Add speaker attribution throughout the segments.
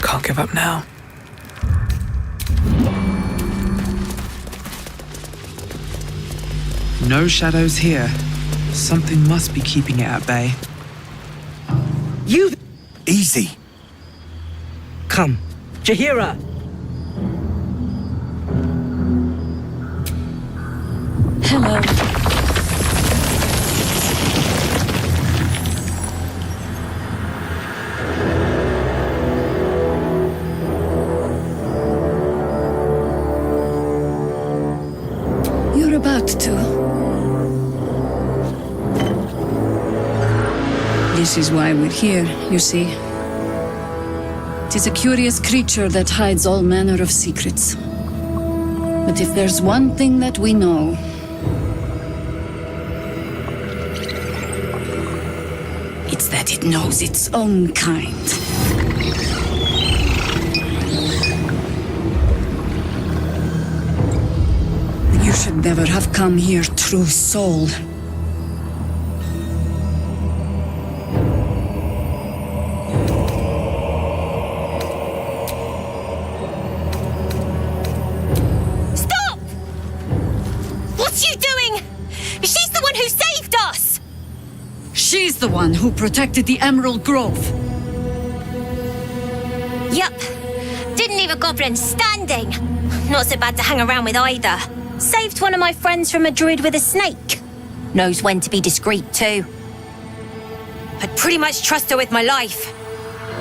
Speaker 1: Can't give up now. No shadows here. Something must be keeping it at bay.
Speaker 2: You...
Speaker 3: Easy.
Speaker 2: Come. Jaheira!
Speaker 4: Hello. You're about to. This is why we're here, you see. It is a curious creature that hides all manner of secrets. But if there's one thing that we know, it's that it knows its own kind. You should never have come here, true soul.
Speaker 5: Stop! What's you doing? She's the one who saved us!
Speaker 4: She's the one who protected the Emerald Grove.
Speaker 5: Yup. Didn't leave a goblin standing. Not so bad to hang around with either. Saved one of my friends from a druid with a snake. Knows when to be discreet too. I'd pretty much trust her with my life.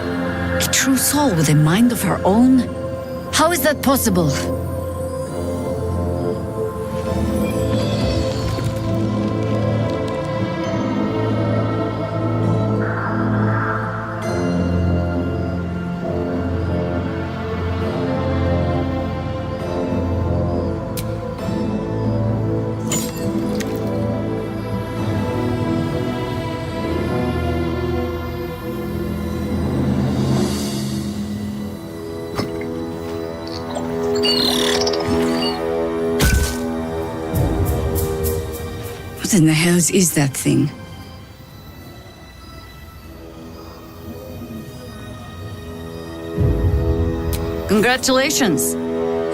Speaker 4: A true soul with a mind of her own? How is that possible? What in the hells is that thing? Congratulations!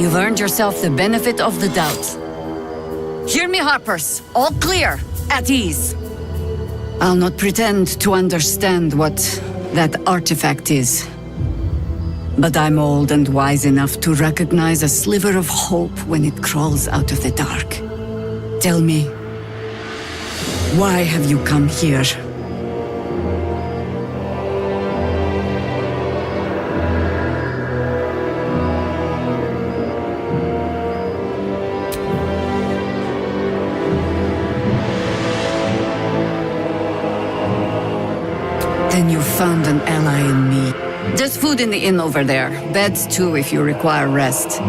Speaker 4: You've earned yourself the benefit of the doubt. Hear me, Harpers. All clear. At ease. I'll not pretend to understand what that artifact is. But I'm old and wise enough to recognize a sliver of hope when it crawls out of the dark. Tell me, why have you come here? Then you found an ally in me. There's food in the inn over there. Beds too if you require rest.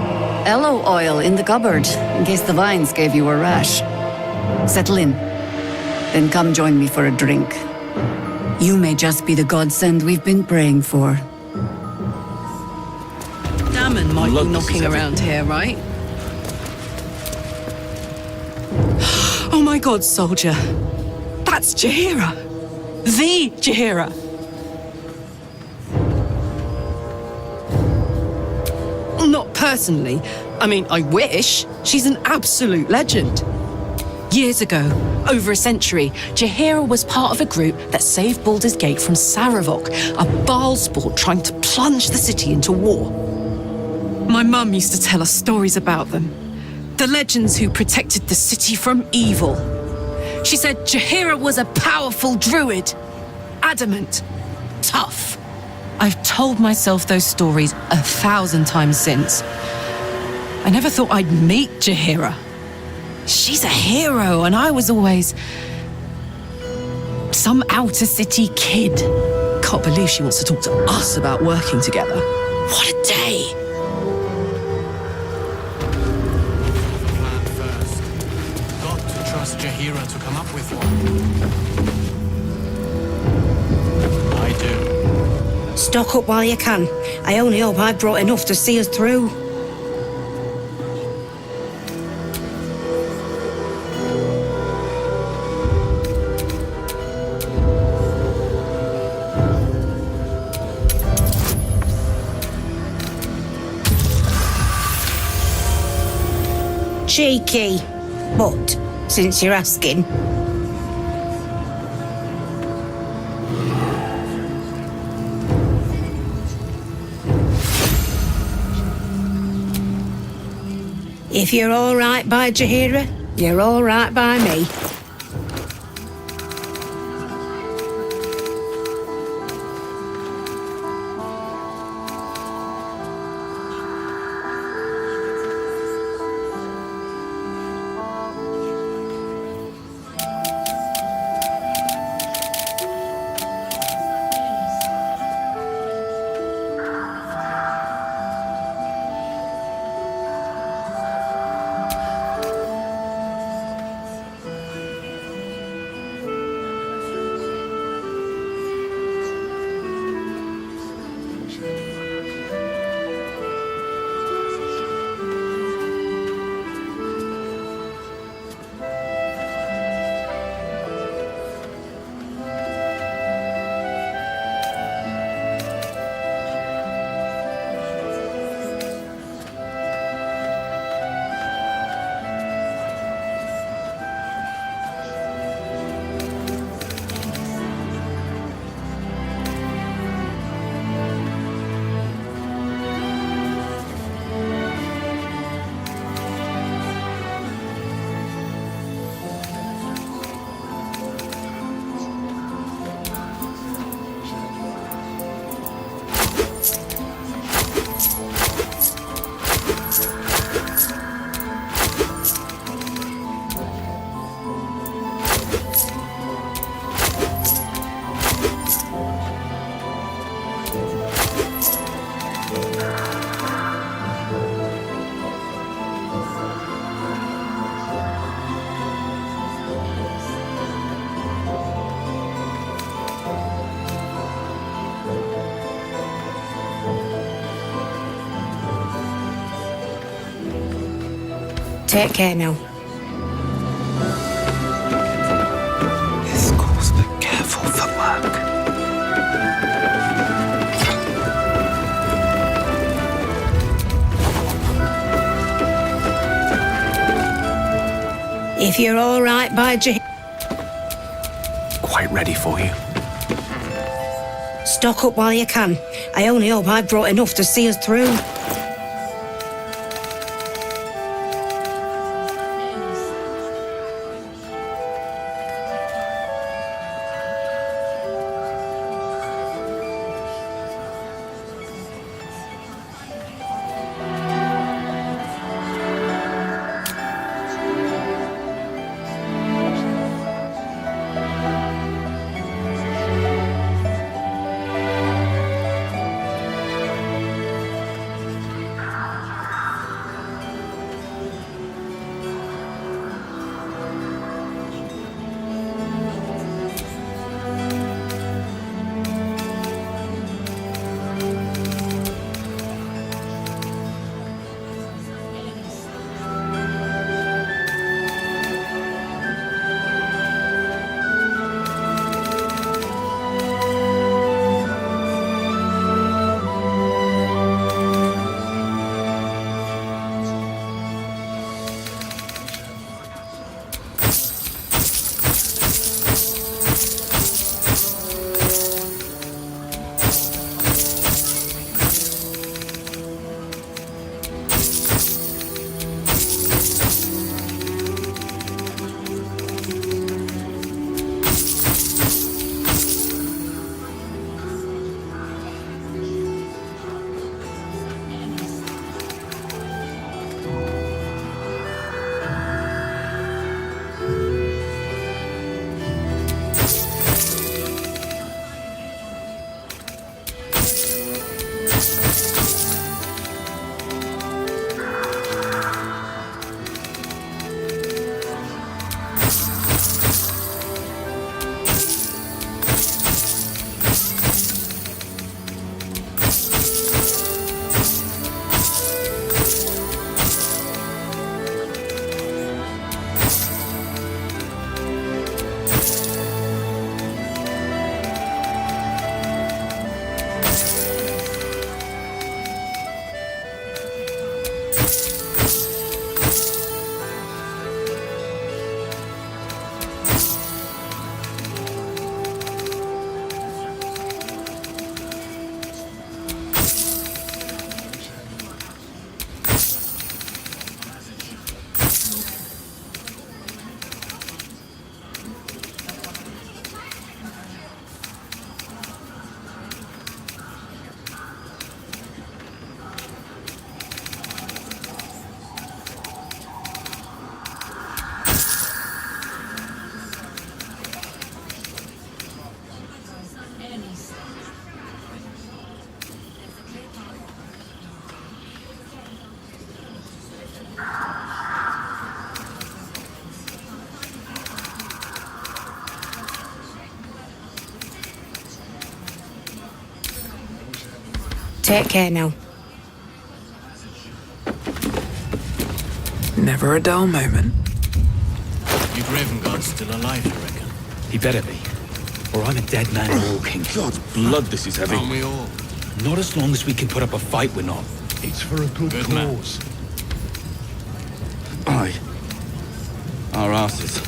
Speaker 4: Aloe oil in the cupboard, in case the vines gave you a rash. Settle in. Then come join me for a drink. You may just be the godsend we've been praying for.
Speaker 6: Damon might be knocking around here, right? Oh my god, soldier. That's Jaheira. The Jaheira. Not personally. I mean, I wish. She's an absolute legend. Years ago, over a century, Jaheira was part of a group that saved Baldur's Gate from Saravok, a Baalsport trying to plunge the city into war. My mum used to tell us stories about them. The legends who protected the city from evil. She said Jaheira was a powerful druid. Adamant. Tough. I've told myself those stories 1,000 times since. I never thought I'd meet Jaheira. She's a hero, and I was always some outer city kid. Can't believe she wants to talk to us about working together. What a day!
Speaker 7: Plan first. Got to trust Jaheira to come up with one. I do.
Speaker 2: Stock up while you can. I only hope I brought enough to see us through. Cheeky. But, since you're asking, if you're all right by Jaheira, you're all right by me. Take care now.
Speaker 1: This calls for careful footwork.
Speaker 2: If you're all right by Jaheira,
Speaker 3: Quite ready for you.
Speaker 2: stock up while you can. I only hope I've brought enough to see us through. Take care now.
Speaker 1: Never a dull moment.
Speaker 7: Your Gravenguard's still alive, you reckon?
Speaker 3: He better be, or I'm a dead man walking.
Speaker 8: God, blood, this is heavy.
Speaker 7: Aren't we all?
Speaker 3: Not as long as we can put up a fight, we're not.
Speaker 8: It's for a good
Speaker 7: Good man.
Speaker 8: cause.
Speaker 9: Aye. Our asses.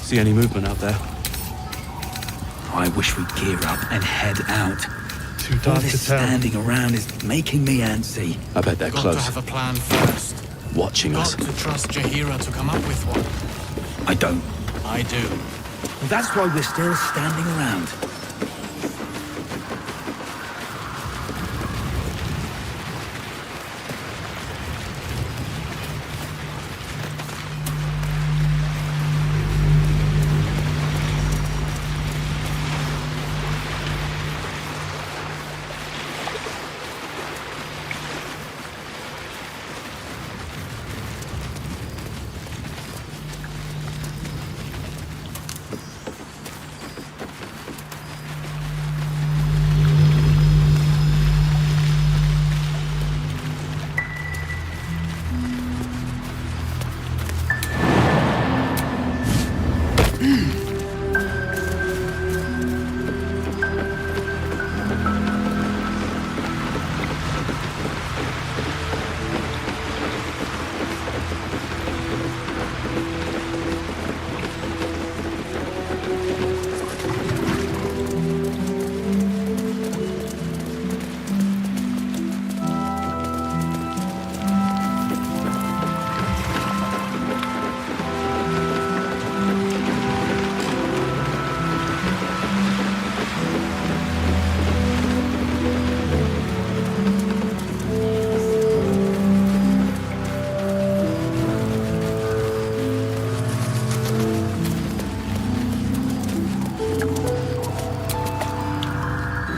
Speaker 9: See any movement out there?
Speaker 3: I wish we'd gear up and head out.
Speaker 8: Too
Speaker 3: All
Speaker 8: dark
Speaker 3: this
Speaker 8: to tell.
Speaker 3: standing around is making me antsy.
Speaker 9: I bet they're
Speaker 7: Got
Speaker 9: close.
Speaker 7: to have a plan first.
Speaker 9: Watching
Speaker 7: Got
Speaker 9: us.
Speaker 7: to trust Jaheira to come up with one.
Speaker 3: I don't.
Speaker 7: I do.
Speaker 3: Well, that's why we're still standing around.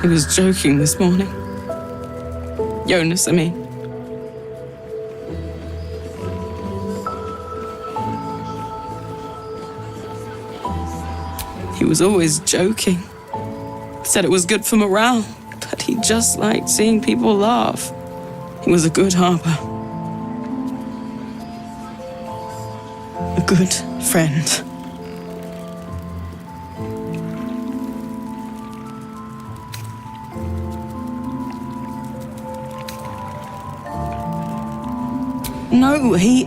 Speaker 6: He was joking this morning. Jonas, I mean. He was always joking. Said it was good for morale, but he just liked seeing people laugh. He was a good harper. A good friend. No, he...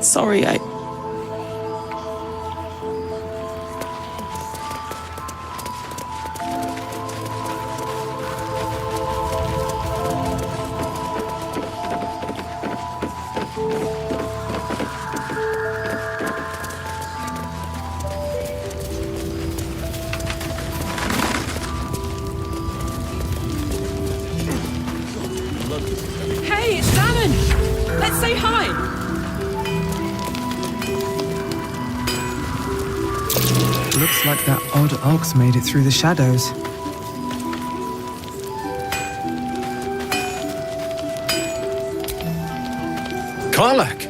Speaker 6: Sorry, I... Hey, it's Alan! Let's say hi!
Speaker 1: Looks like that odd ox made it through the shadows.
Speaker 10: Karlach!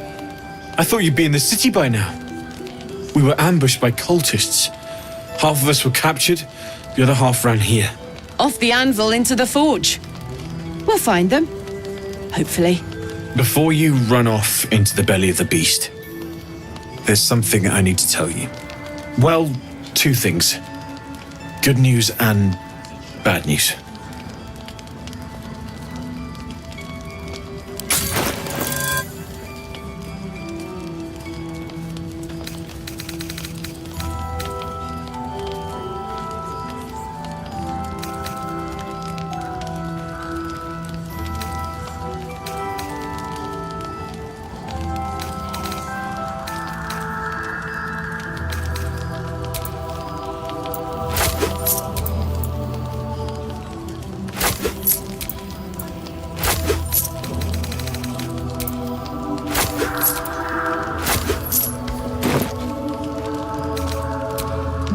Speaker 10: I thought you'd be in the city by now. We were ambushed by cultists. Half of us were captured, the other half ran here.
Speaker 6: Off the anvil into the forge. We'll find them. Hopefully.
Speaker 10: Before you run off into the belly of the beast, there's something I need to tell you. Well, two things. Good news and bad news.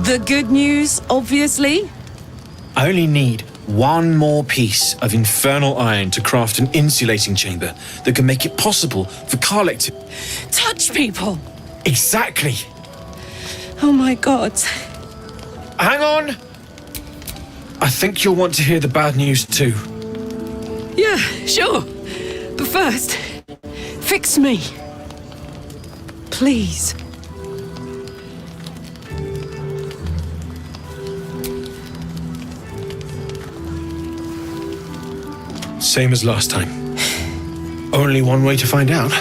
Speaker 6: The good news, obviously.
Speaker 10: I only need one more piece of infernal iron to craft an insulating chamber that can make it possible for Karlek to...
Speaker 6: Touch people.
Speaker 10: Exactly.
Speaker 6: Oh my god.
Speaker 10: Hang on! I think you'll want to hear the bad news too.
Speaker 6: Yeah, sure. But first, fix me. Please.
Speaker 10: Same as last time. Only one way to find out.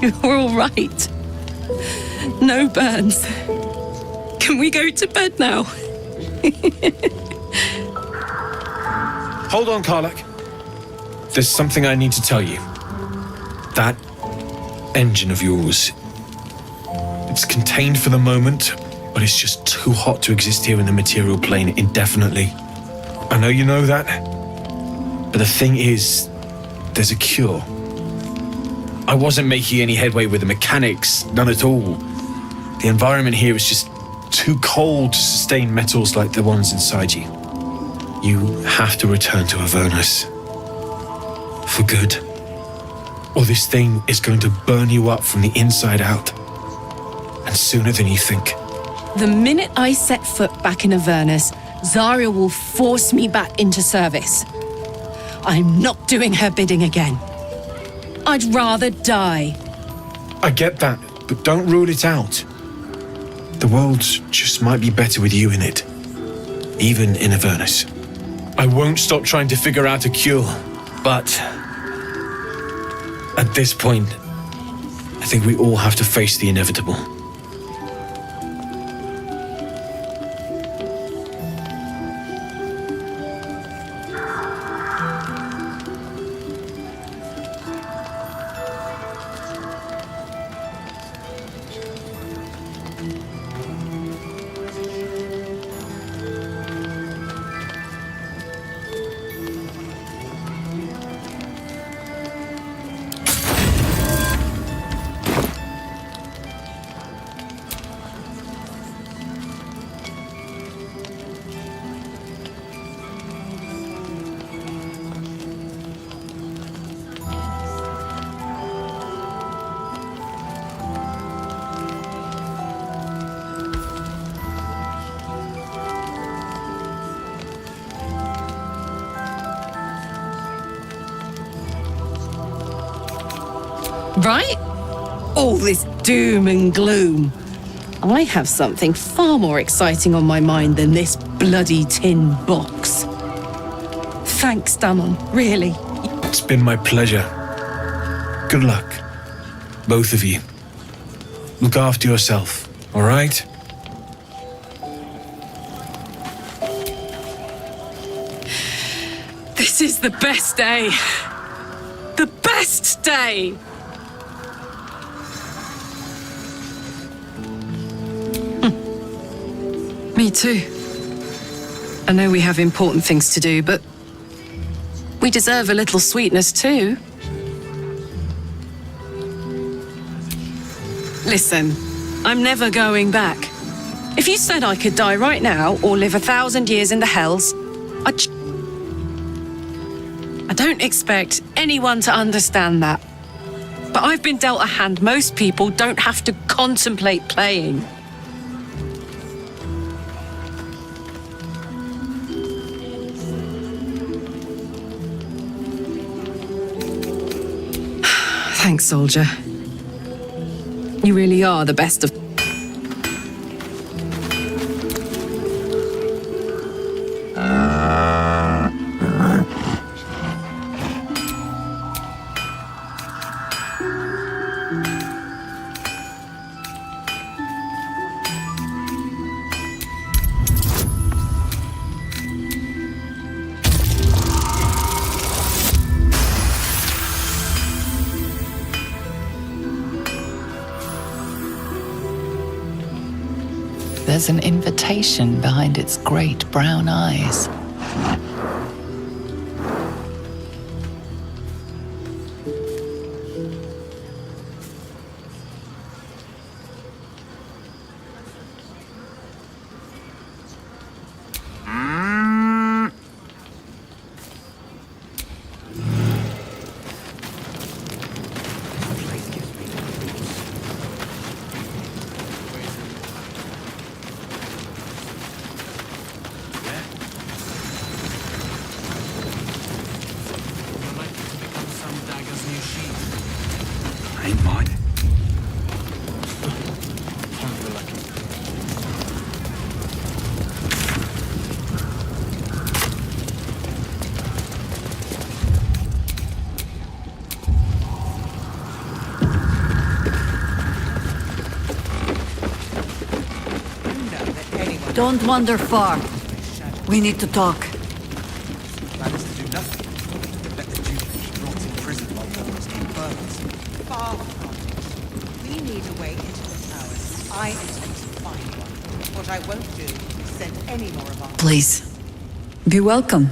Speaker 6: You're all right. No burns. Can we go to bed now?
Speaker 10: Hold on, Karlach. There's something I need to tell you. That engine of yours, it's contained for the moment, but it's just too hot to exist here in the material plane indefinitely. I know you know that, but the thing is, there's a cure. I wasn't making any headway with the mechanics, none at all. The environment here is just too cold to sustain metals like the ones inside you. You have to return to Avernus. For good. Or this thing is going to burn you up from the inside out. And sooner than you think.
Speaker 6: The minute I set foot back in Avernus, Zarya will force me back into service. I'm not doing her bidding again. I'd rather die.
Speaker 10: I get that, but don't rule it out. The world just might be better with you in it. Even in Avernus. I won't stop trying to figure out a cure, but at this point, I think we all have to face the inevitable.
Speaker 6: Right? All this doom and gloom. I have something far more exciting on my mind than this bloody tin box. Thanks, Damon, really.
Speaker 10: It's been my pleasure. Good luck, both of you. Look after yourself, all right?
Speaker 6: This is the best day. The best day! Me too. I know we have important things to do, but we deserve a little sweetness too. Listen, I'm never going back. If you said I could die right now or live 1,000 years in the Hells, I don't expect anyone to understand that. But I've been dealt a hand most people don't have to contemplate playing. Thanks, soldier. You really are the best of...
Speaker 11: There's an invitation behind its great brown eyes.
Speaker 3: Ain't mine.
Speaker 4: Don't wander far. We need to talk.
Speaker 3: Plans to do
Speaker 12: What I won't do is send any more of our...
Speaker 4: Please, be welcome.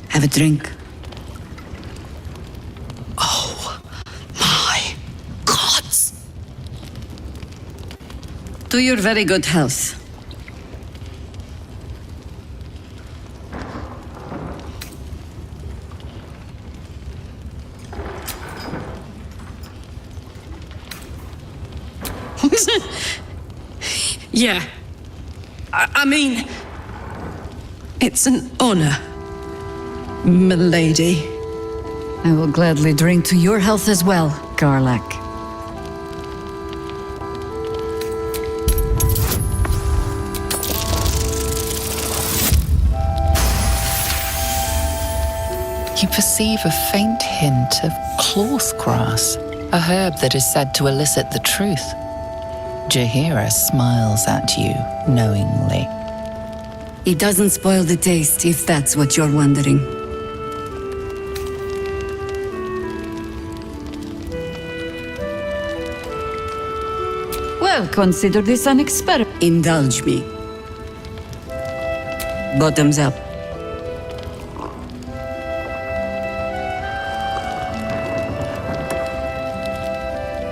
Speaker 4: Have a drink.
Speaker 6: Oh, my gods!
Speaker 4: To your very good health.
Speaker 6: Yeah. I mean, it's an honor, milady.
Speaker 4: I will gladly drink to your health as well, Garlak.
Speaker 11: You perceive a faint hint of cloth grass, a herb that is said to elicit the truth. Jaheira smiles at you knowingly.
Speaker 4: It doesn't spoil the taste, if that's what you're wondering. Well, consider this an experiment. Indulge me. Bottoms up.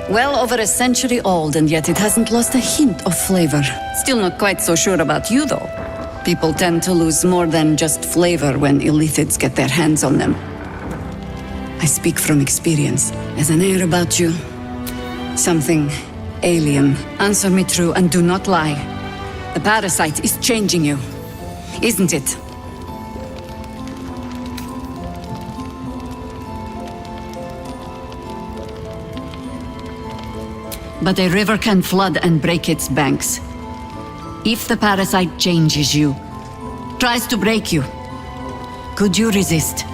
Speaker 4: Well over a century old, and yet it hasn't lost a hint of flavor. Still not quite so sure about you, though. People tend to lose more than just flavor when illithids get their hands on them. I speak from experience. There's an air about you. Something alien. Answer me true and do not lie. The parasite is changing you, isn't it? But a river can flood and break its banks. If the parasite changes you, tries to break you, could you resist?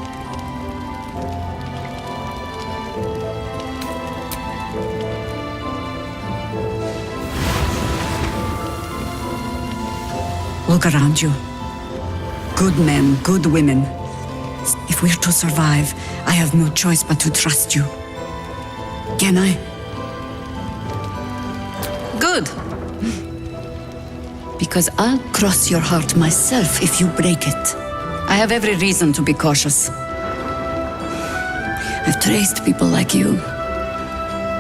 Speaker 4: Look around you. Good men, good women. If we're to survive, I have no choice but to trust you. Can I? Good. Because I'll cross your heart myself if you break it. I have every reason to be cautious. I've traced people like you.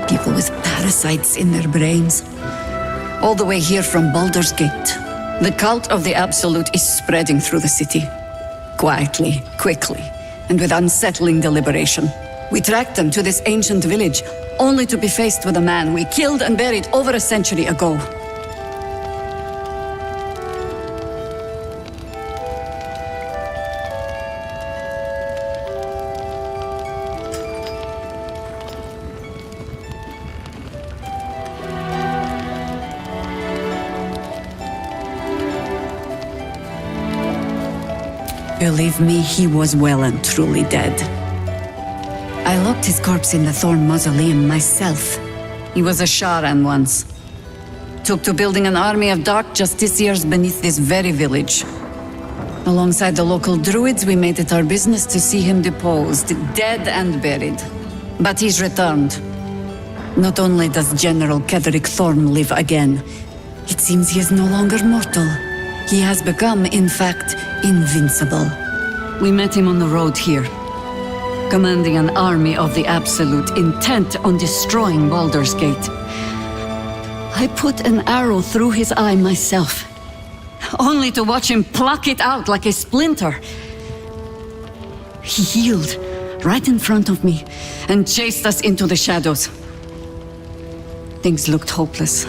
Speaker 4: People with parasites in their brains. All the way here from Baldur's Gate. The cult of the Absolute is spreading through the city. Quietly, quickly, and with unsettling deliberation. We tracked them to this ancient village, only to be faced with a man we killed and buried over a century ago. Believe me, he was well and truly dead. I locked his corpse in the Thorn Mausoleum myself. He was a Sharan once. Took to building an army of dark justiciars beneath this very village. Alongside the local druids, we made it our business to see him deposed, dead and buried. But he's returned. Not only does General Ketheric Thorn live again, it seems he is no longer mortal. He has become, in fact, invincible. We met him on the road here, commanding an army of the Absolute, intent on destroying Baldur's Gate. I put an arrow through his eye myself, only to watch him pluck it out like a splinter. He healed right in front of me and chased us into the shadows. Things looked hopeless.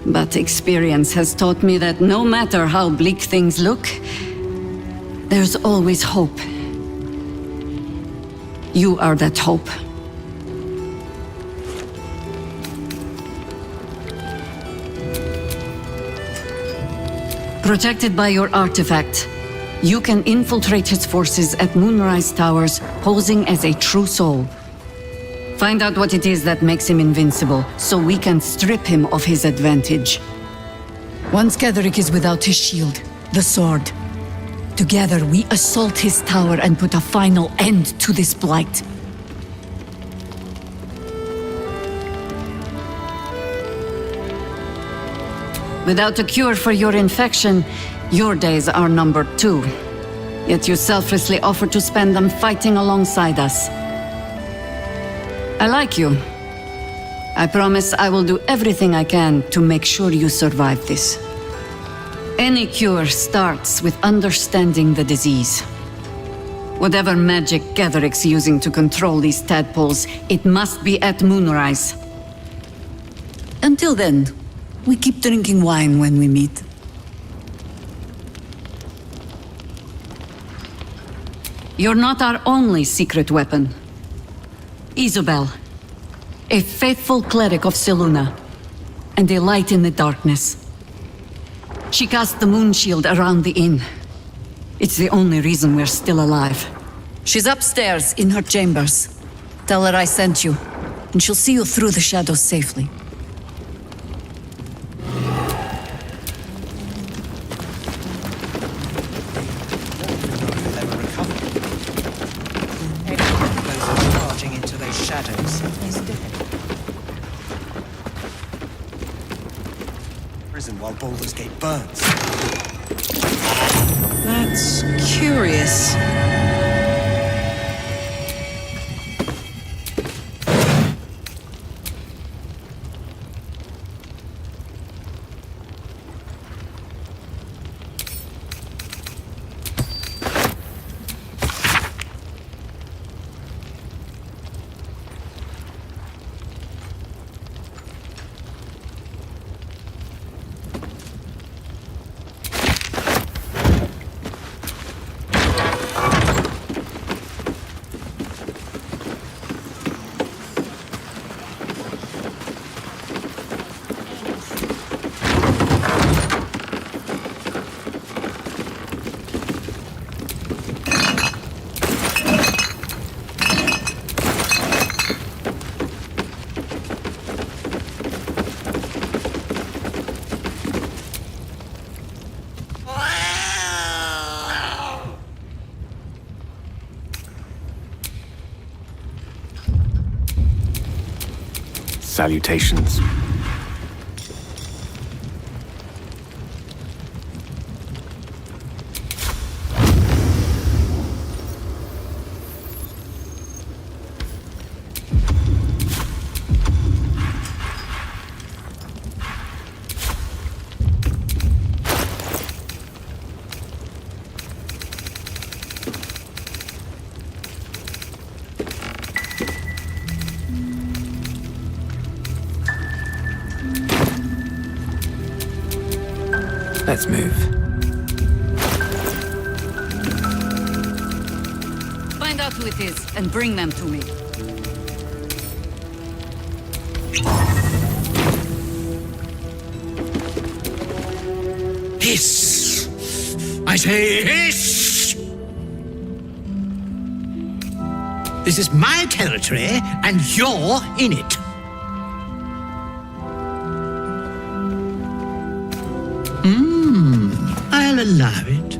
Speaker 4: But experience has taught me that no matter how bleak things look, there's always hope. You are that hope. Protected by your artifact, you can infiltrate his forces at Moonrise Towers, posing as a true soul. Find out what it is that makes him invincible, so we can strip him of his advantage. Once Ketheric is without his shield, the sword, together we assault his tower and put a final end to this blight. Without a cure for your infection, your days are numbered too. Yet you selflessly offer to spend them fighting alongside us. I like you. I promise I will do everything I can to make sure you survive this. Any cure starts with understanding the disease. Whatever magic Gatheric's using to control these tadpoles, it must be at moonrise. Until then, we keep drinking wine when we meet. You're not our only secret weapon. Isobel, a faithful cleric of Selûne, and a light in the darkness. She cast the moon shield around the inn. It's the only reason we're still alive. She's upstairs in her chambers. Tell her I sent you, and she'll see you through the shadows safely.
Speaker 12: Never recovered. Anyone goes charging into those shadows is dead. Prison while Baldur's Gate burns.
Speaker 6: That's curious.
Speaker 3: Salutations.
Speaker 1: Let's move.
Speaker 4: Find out who it is and bring them to me.
Speaker 3: Hiss! I say hiss! This is my territory, and you're in it. I'll allow it.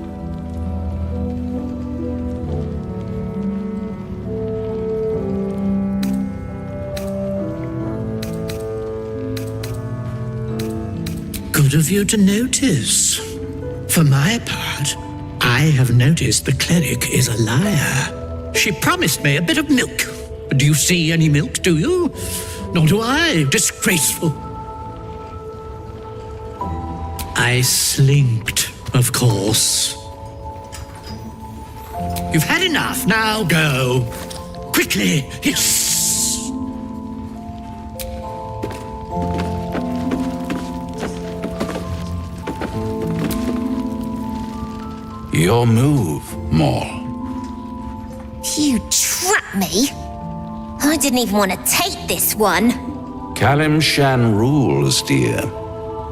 Speaker 3: Good of you to notice. For my part, I have noticed the cleric is a liar. She promised me a bit of milk. Do you see any milk, do you? Nor do I. Disgraceful. I slinked, of course. You've had enough. Now go. Quickly. Hiss.
Speaker 9: Your move, Maul.
Speaker 5: You trapped me? I didn't even want to take this one.
Speaker 9: Kalimshan rules, dear.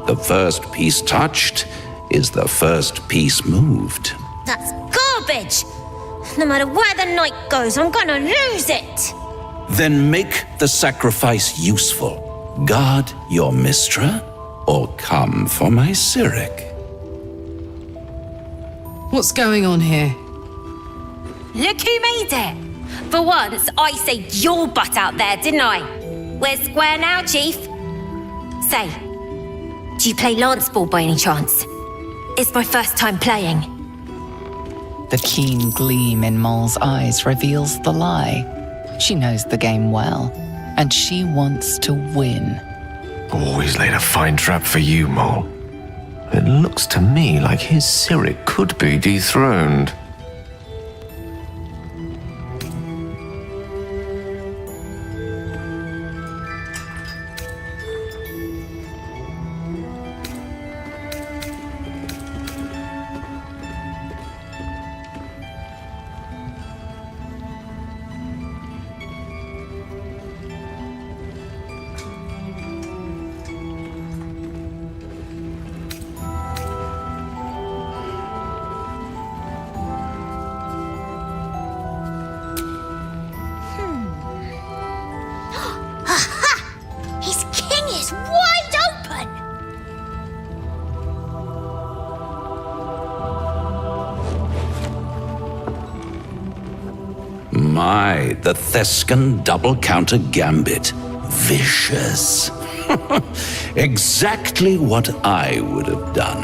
Speaker 9: The first piece touched is the first piece moved.
Speaker 5: That's garbage. No matter where the night goes, I'm gonna lose it.
Speaker 9: Then make the sacrifice useful. Guard your Mystra, or come for my Cyric.
Speaker 6: What's going on here?
Speaker 5: Look who made it. For once, I saved your butt out there, didn't I? We're square now, Chief. Say, Do you play lance ball by any chance? It's my first time playing.
Speaker 11: The keen gleam in Moll's eyes reveals the lie. She knows the game well, and she wants to win.
Speaker 13: Always laid a fine trap for you, Moll. It looks to me like his Cyric could be dethroned.
Speaker 5: His king is wide open!
Speaker 9: My, the Thescan double counter gambit. Vicious. Exactly what I would have done.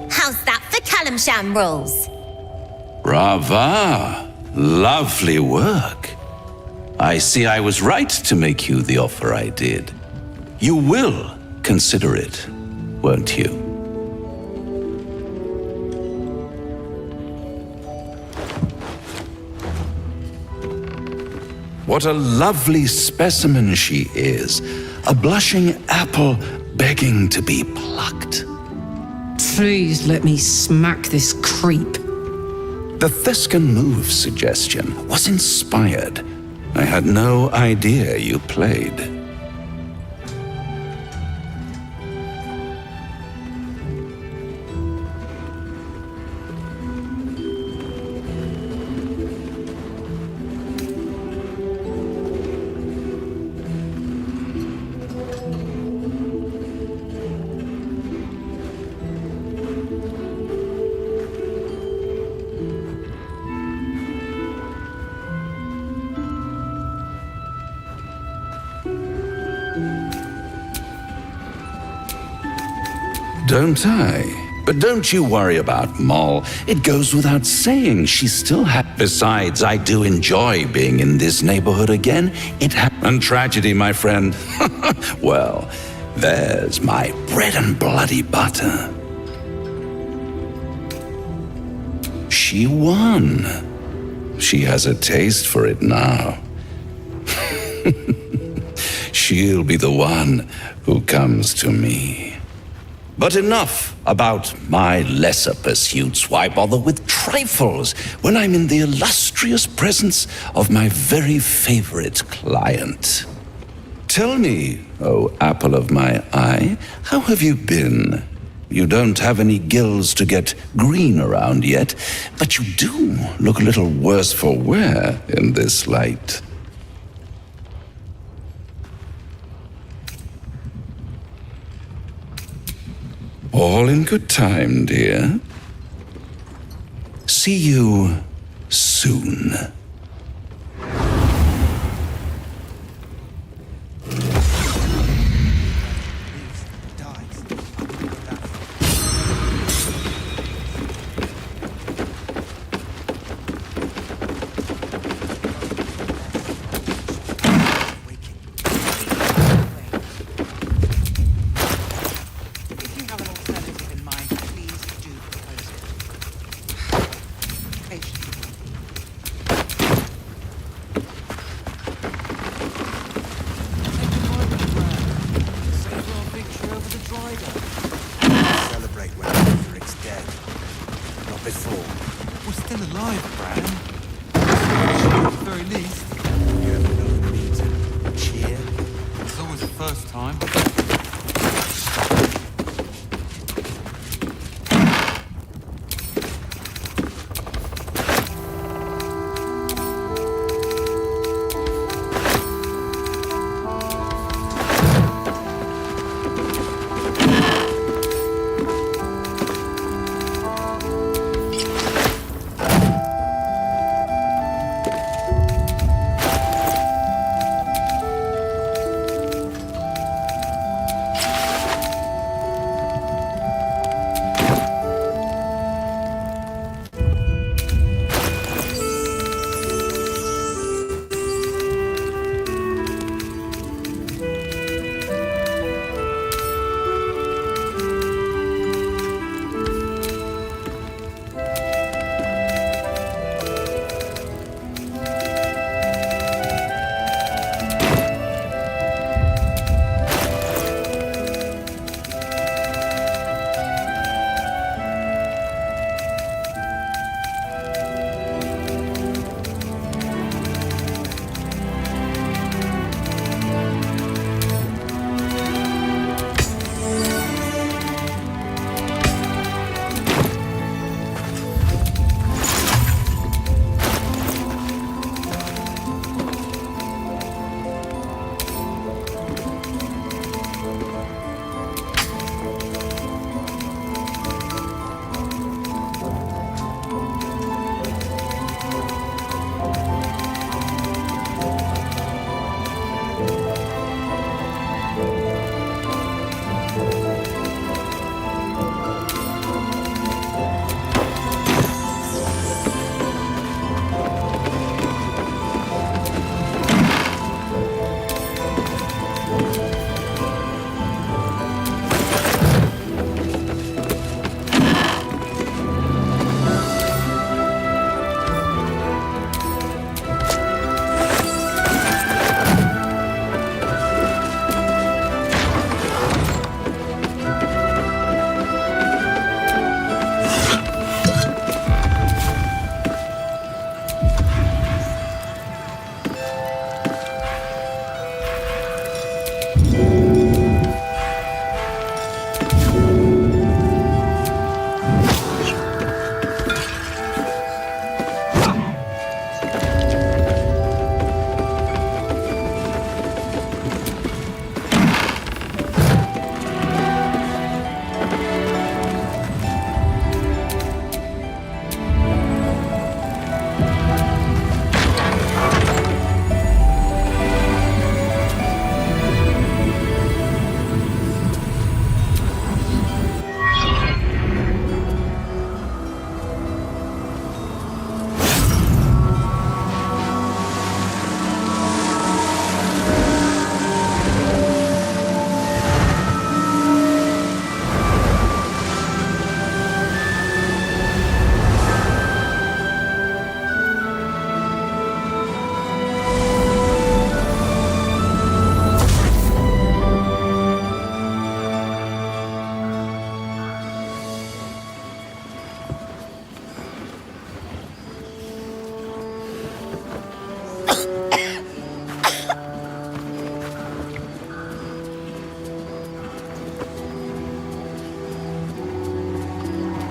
Speaker 5: How's that for Kalimshan rules?
Speaker 9: Brava. Lovely work. I see I was right to make you the offer I did. You will consider it, won't you? What a lovely specimen she is. A blushing apple begging to be plucked.
Speaker 2: Please let me smack this creep.
Speaker 9: The Thescan move suggestion was inspired. I had no idea you played. Don't I? But don't you worry about Moll. It goes without saying she's still Besides, I do enjoy being in this neighborhood again. And tragedy, my friend. Well, there's my bread and bloody butter. She won. She has a taste for it now. She'll be the one who comes to me. But enough about my lesser pursuits. Why bother with trifles when I'm in the illustrious presence of my very favorite client? Tell me, oh apple of my eye, how have you been? You don't have any gills to get green around yet, but you do look a little worse for wear in this light. All in good time, dear. See you soon.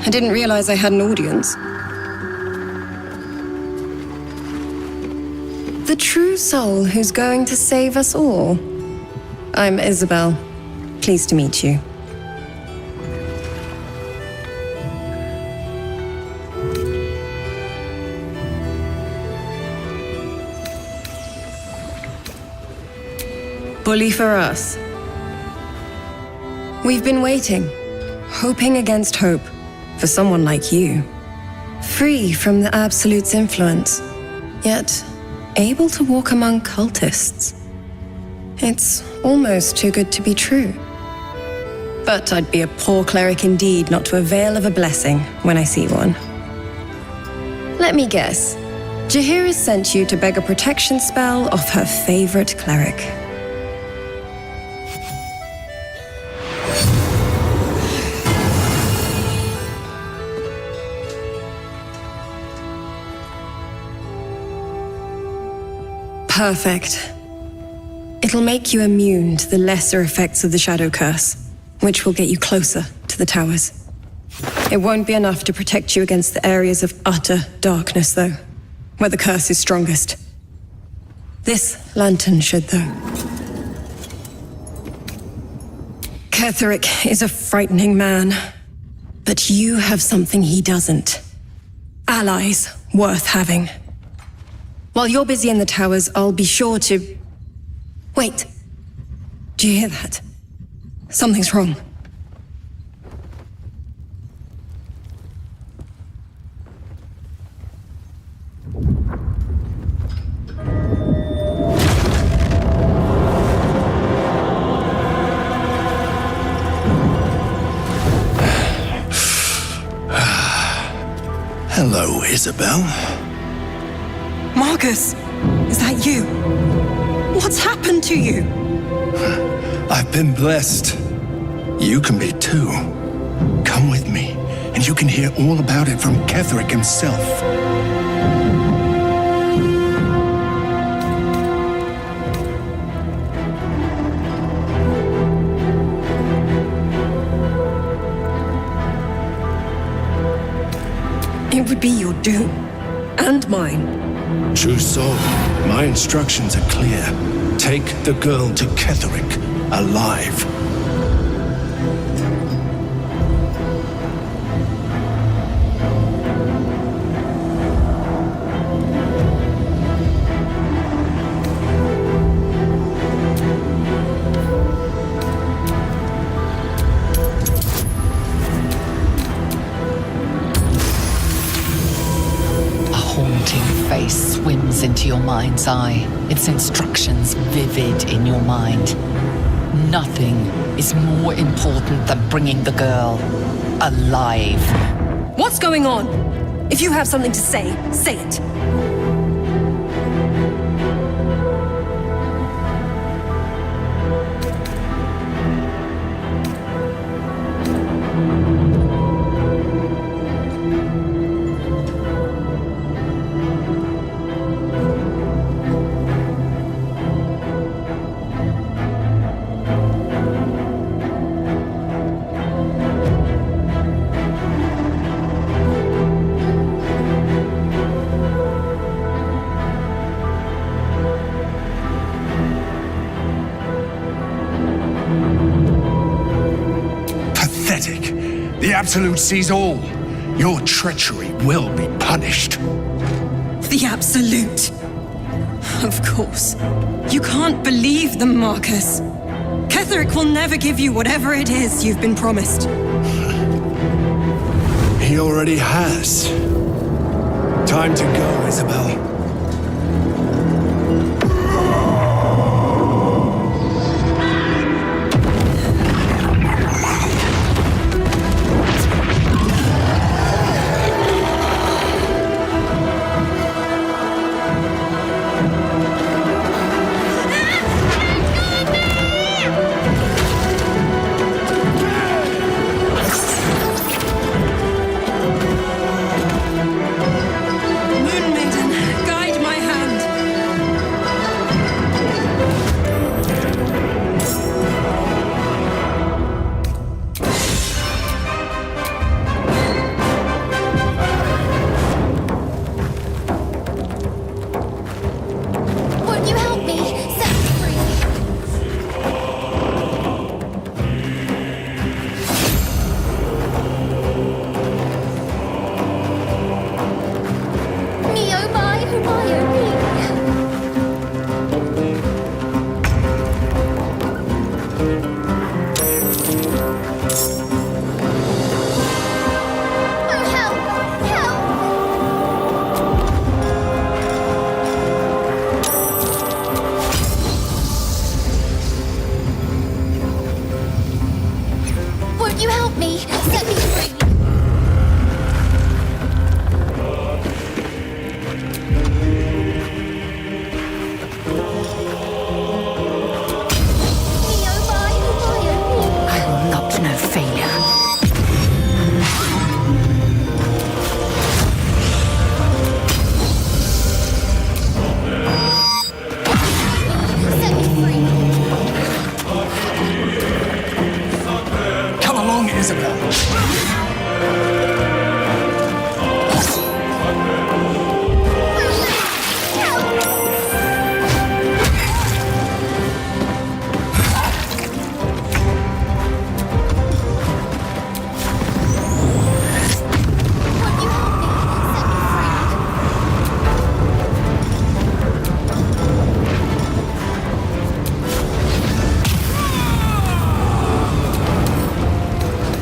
Speaker 14: I didn't realize I had an audience. The true soul who's going to save us all. I'm Isabel. Pleased to meet you. Bully for us. We've been waiting, hoping against hope, for someone like you. Free from the Absolute's influence, yet able to walk among cultists. It's almost too good to be true. But I'd be a poor cleric indeed not to avail of a blessing when I see one. Let me guess. Jaheira sent you to beg a protection spell off her favorite cleric. Perfect. It'll make you immune to the lesser effects of the Shadow Curse, which will get you closer to the towers. It won't be enough to protect you against the areas of utter darkness, though, where the curse is strongest. This lantern should, though. Ketheric is a frightening man, but you have something he doesn't. Allies worth having. While you're busy in the towers, I'll be sure to... Wait. Do you hear that? Something's wrong.
Speaker 8: Hello, Isabel.
Speaker 14: Marcus, is that you? What's happened to you?
Speaker 8: I've been blessed. You can be too. Come with me, and you can hear all about it from Ketheric himself.
Speaker 14: It would be your doom. And mine.
Speaker 8: True soul, my instructions are clear. Take the girl to Ketheric, alive.
Speaker 11: Face swims into your mind's eye, its instructions vivid in your mind. Nothing is more important than bringing the girl alive.
Speaker 14: What's going on? If you have something to say it.
Speaker 8: The Absolute sees all. Your treachery will be punished.
Speaker 14: The Absolute. Of course. You can't believe them, Marcus. Ketheric will never give you whatever it is you've been promised.
Speaker 8: He already has. Time to go, Isabel.
Speaker 14: Moon Maiden,
Speaker 15: help me? Set me free!
Speaker 4: I will not know failure.
Speaker 8: Come along, Isabel.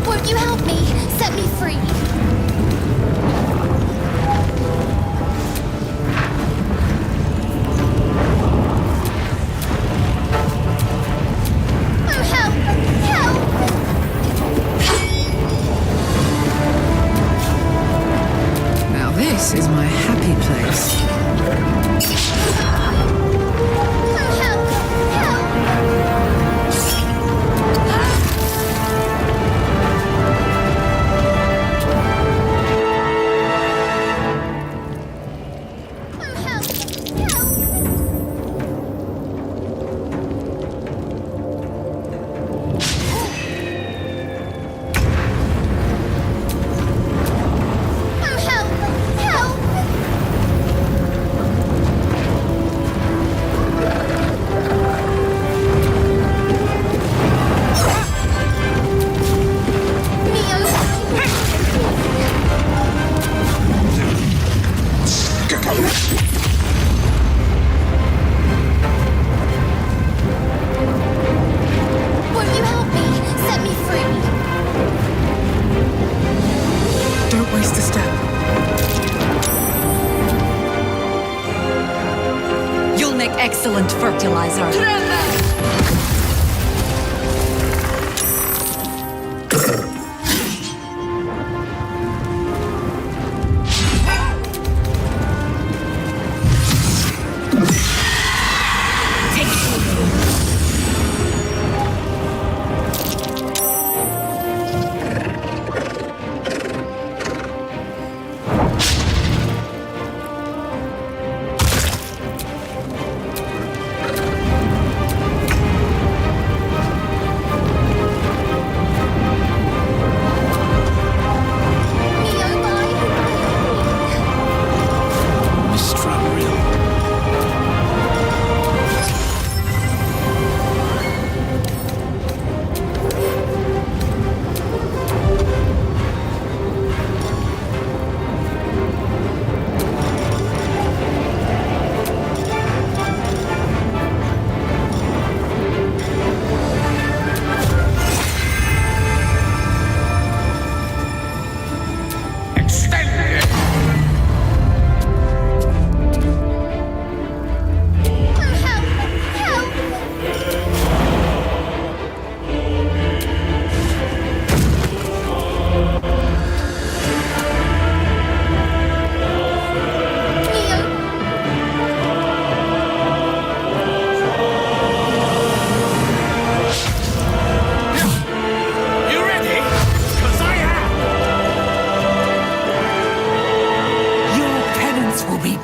Speaker 15: Won't you help me? Set me free! Oh, help! Help!
Speaker 1: Now this is my happy place.
Speaker 15: Oh, help! Oh, help! Help! Won't you help me? Set me free!
Speaker 1: Don't waste a step.
Speaker 4: You'll make excellent fertilizer.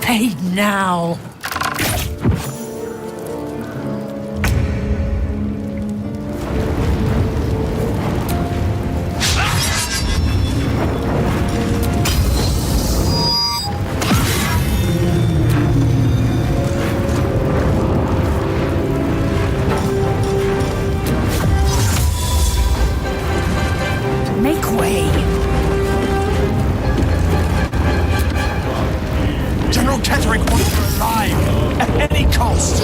Speaker 2: Paid now. Make way.
Speaker 8: General Kettering wants her alive, at any cost.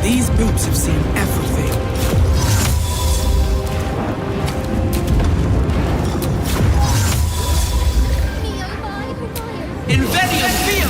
Speaker 1: These boots have seen everything. Invenium Field!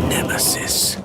Speaker 3: Nemesis.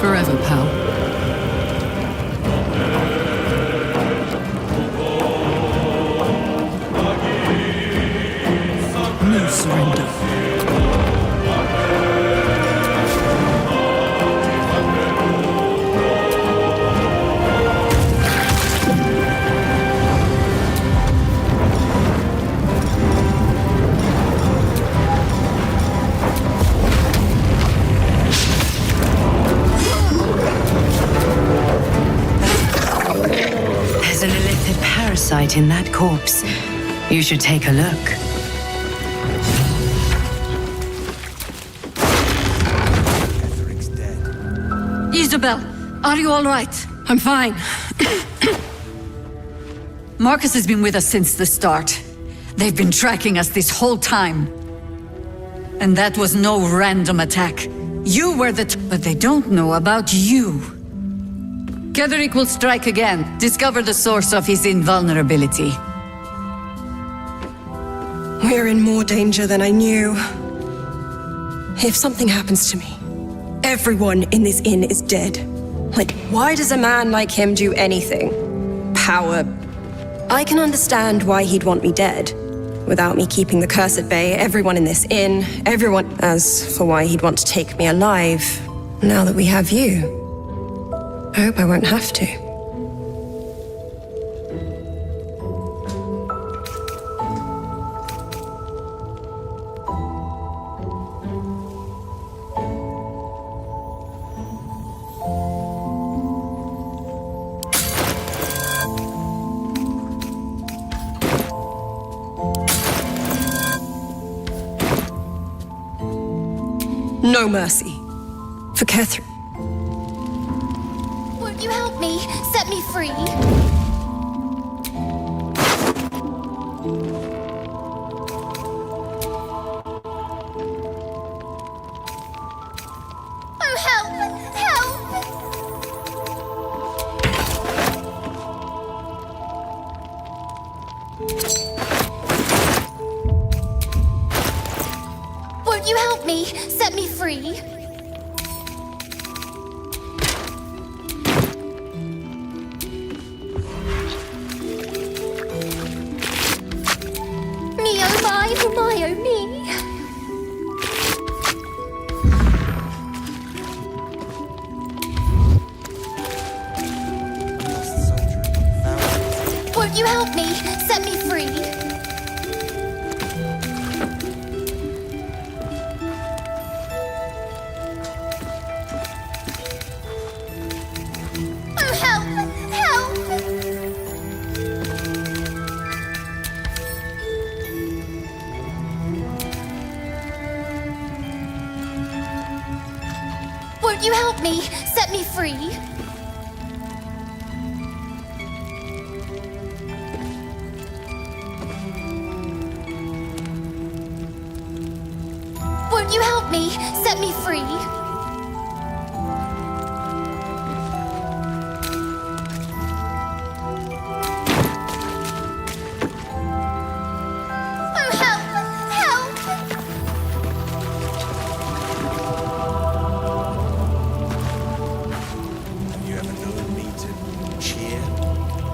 Speaker 11: Forever, pal.
Speaker 1: No surrender.
Speaker 16: There's an illithid parasite in that corpse. You should take a look.
Speaker 4: Isabel, are you all right?
Speaker 2: I'm fine.
Speaker 4: Marcus has been with us since the start. They've been tracking us this whole time. And that was no random attack. You were but they don't know about you. Ketheric will strike again, discover the source of his invulnerability.
Speaker 14: We're in more danger than I knew. If something happens to me, everyone in this inn is dead. Like, why does a man like him do anything? Power. I can understand why he'd want me dead. Without me keeping the curse at bay, everyone in this inn, everyone. As for why he'd want to take me alive, now that we have you, I hope I won't have to. No mercy. For Catherine.
Speaker 15: Won't you help me? Set me free. Oh, help! Help! Won't you help me? Set me free. Me oh my oh me. Won't you help me? Set me free. Oh, help! Help! Won't you help me? Set me free. Won't you help me? Set me free. Oh, help! Help!
Speaker 7: Have you ever known me to cheer?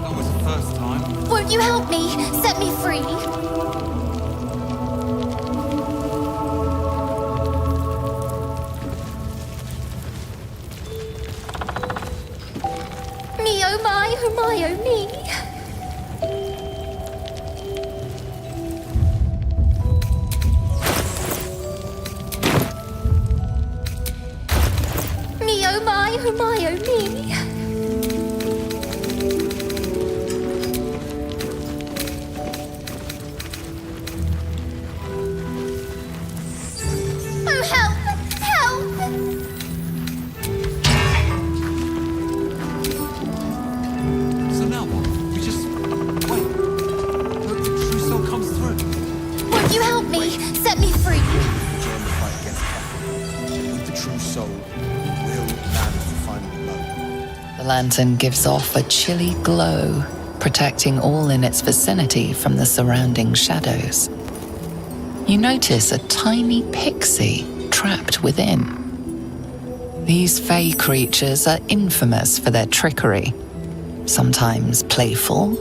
Speaker 7: That was the first time.
Speaker 15: Won't you help me? Set me free. Me, oh my, oh me. Me, oh my, oh me. Oh, help! Help!
Speaker 7: So now what? We just wait. Hope the true soul comes through.
Speaker 15: Won't you help me? Set me free.
Speaker 7: Join the fight against Kefir. With the true soul, will land the final blow.
Speaker 11: The lantern gives off a chilly glow, protecting all in its vicinity from the surrounding shadows. You notice a tiny pixie trapped within. These fey creatures are infamous for their trickery, sometimes playful,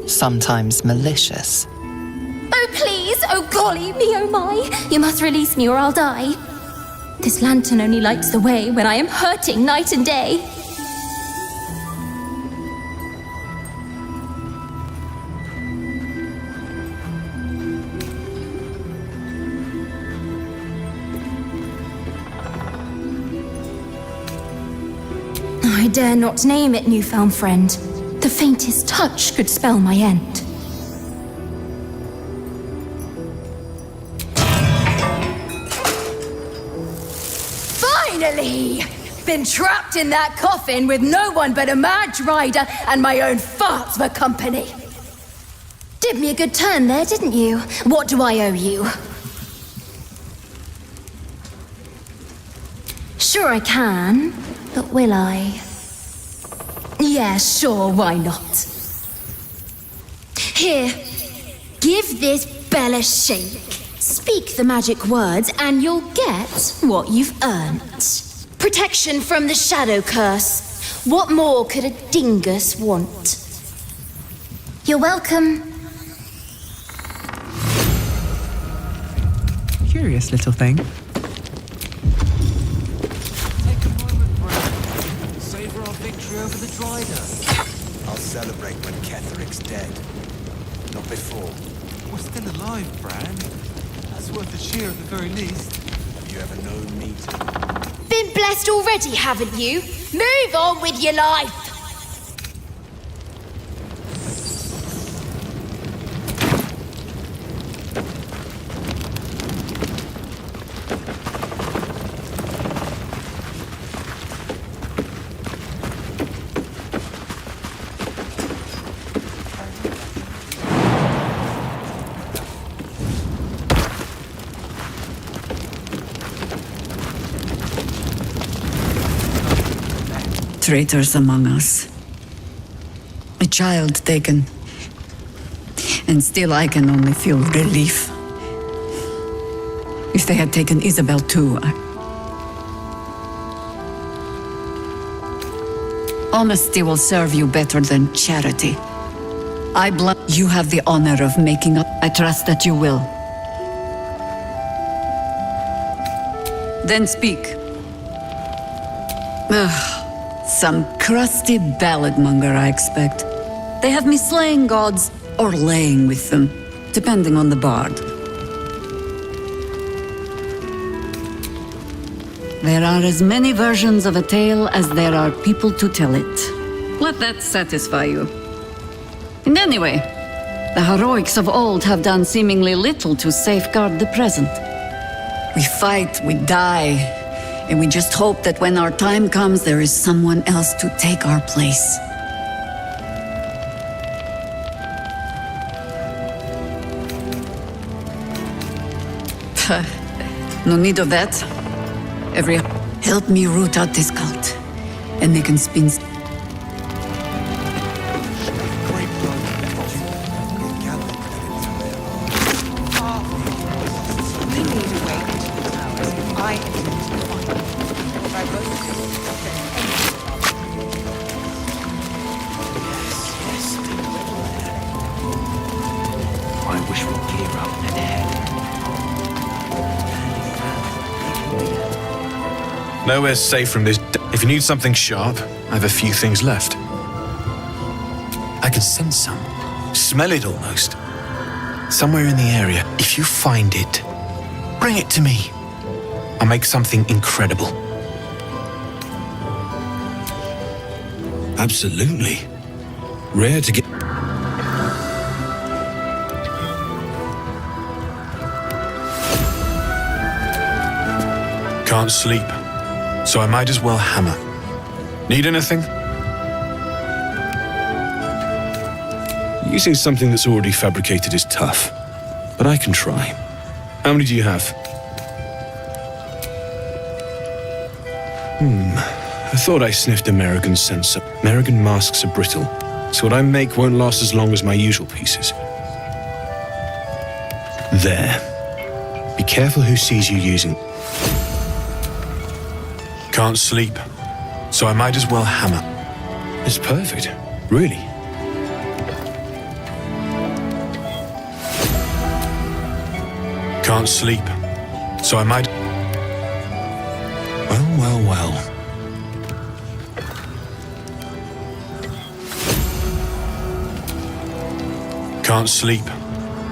Speaker 11: sometimes malicious.
Speaker 15: Oh, please! Oh, golly, me, oh my! You must release me or I'll die. This lantern only lights the way when I am hurting night and day. I dare not name it, newfound friend. The faintest touch could spell my end.
Speaker 17: Finally! Been trapped in that coffin with no one but a mad rider and my own farts for company.
Speaker 15: Did me a good turn there, didn't you? What do I owe you? Sure I can, but will I?
Speaker 17: Yeah, sure, why not?
Speaker 15: Here, give this bell a shake. Speak the magic words and you'll get what you've earned. Protection from the shadow curse. What more could a dingus want? You're welcome.
Speaker 1: Curious little thing.
Speaker 7: Take a moment, Bran. Savor our victory over the Dryder. I'll celebrate when Ketheric's dead. Not before. We're still alive, Bran. That's worth a cheer at the very least. Have you ever known me to?
Speaker 15: Been blessed already, haven't you? Move on with your life.
Speaker 18: Traitors among us. A child taken. And still I can only feel relief. If they had taken Isabel too, Honesty will serve you better than charity. You have the honor of making up. I trust that you will. Then speak. Some crusty balladmonger, I expect. They have me slaying gods or laying with them, depending on the bard. There are as many versions of a tale as there are people to tell it. Let that satisfy you. And anyway, the heroics of old have done seemingly little to safeguard the present. We fight, we die, And we just hope that when our time comes, there is someone else to take our place. No need of that. Help me root out this cult, and they can spin.
Speaker 7: I wish we'd gear up and head.
Speaker 10: Nowhere's safe from this. If you need something sharp, I have a few things left. I can sense some. Smell it almost. Somewhere in the area. If you find it, bring it to me. I'll make something incredible. Absolutely. Rare to get. Can't sleep, so I might as well hammer. Need anything? Using something that's already fabricated is tough, but I can try. How many do you have? I thought I sniffed American scents. American masks are brittle, so what I make won't last as long as my usual pieces. There. Be careful who sees you using. Can't sleep, so I might as well hammer. It's perfect, really. Can't sleep, so I might. Well. Can't sleep,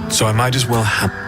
Speaker 10: so I might as well hammer.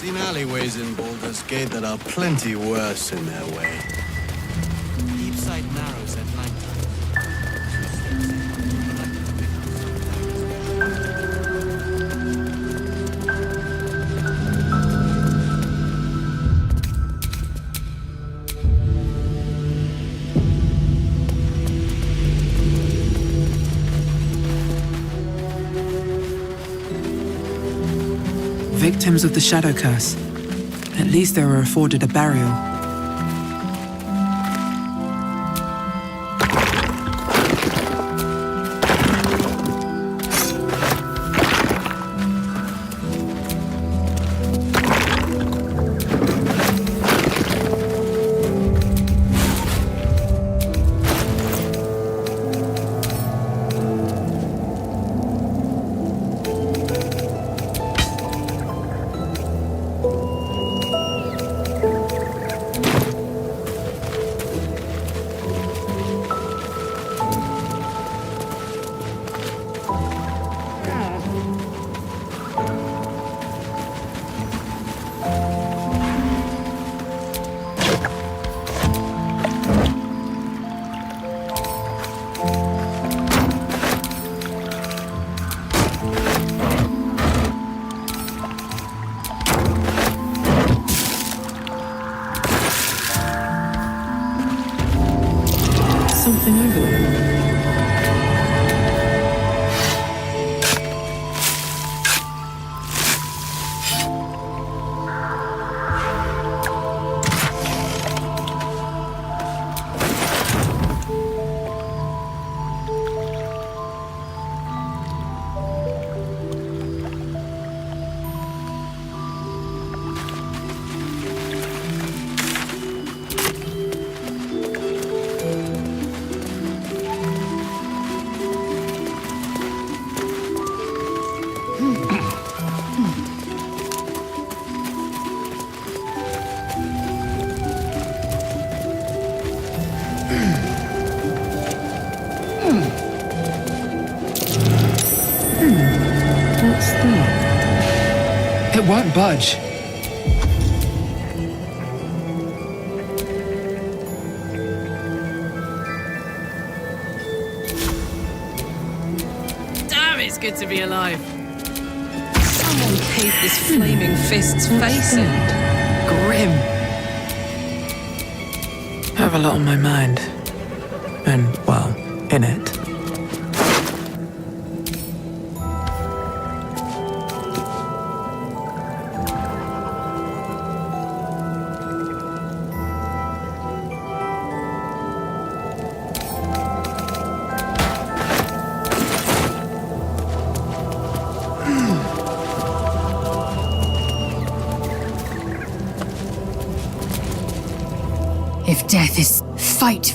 Speaker 19: Seen alleyways in Baldur's Gate that are plenty worse in their way.
Speaker 7: Each side narrows at night.
Speaker 1: Victims of the Shadow Curse. At least they were afforded a burial. Something over there. What's that? It won't budge.
Speaker 6: Damn, it's good to be alive. Someone caved this flaming fist's face in. Grim.
Speaker 1: I have a lot on my mind. And, well, in it.
Speaker 15: If death is fight.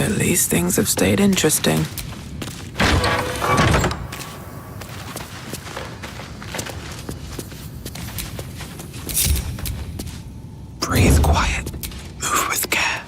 Speaker 1: At least things have stayed interesting. Breathe quiet. Move with care.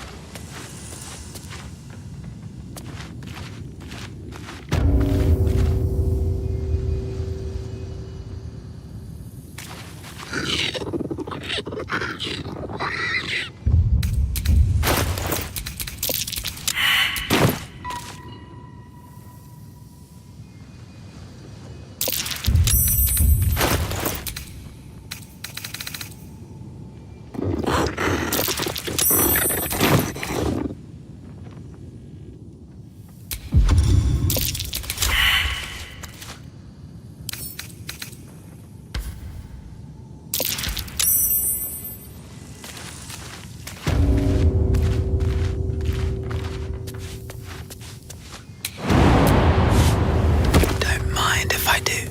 Speaker 1: Don't mind if I do.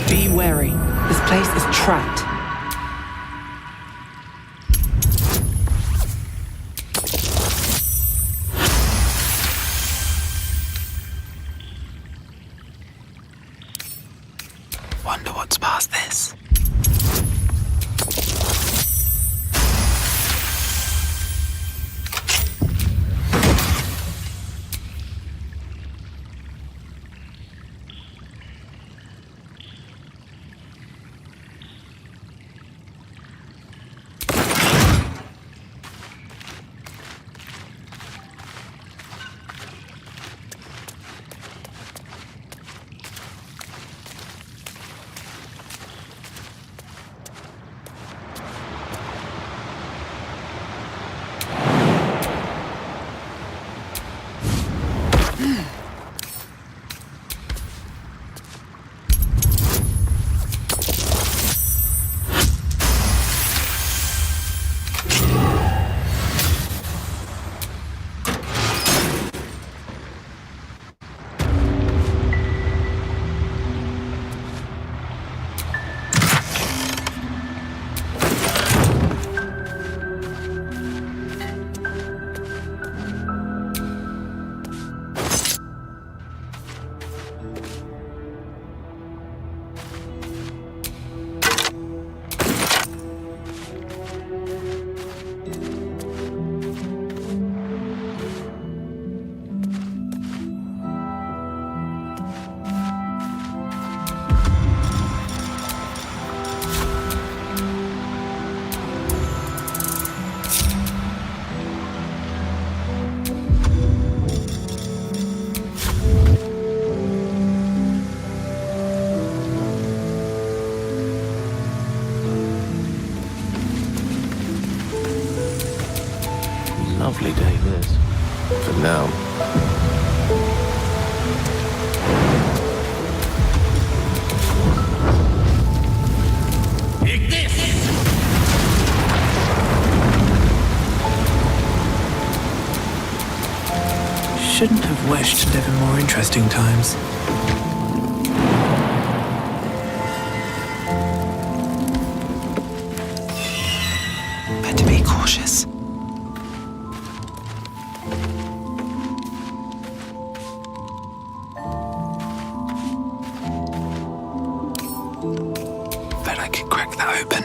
Speaker 6: Be wary. This place is trapped.
Speaker 1: Wonder what's past this.
Speaker 13: Lovely day, this. For now.
Speaker 1: Shouldn't have wished to live in more interesting times. Better be cautious. Bet I could crack that open.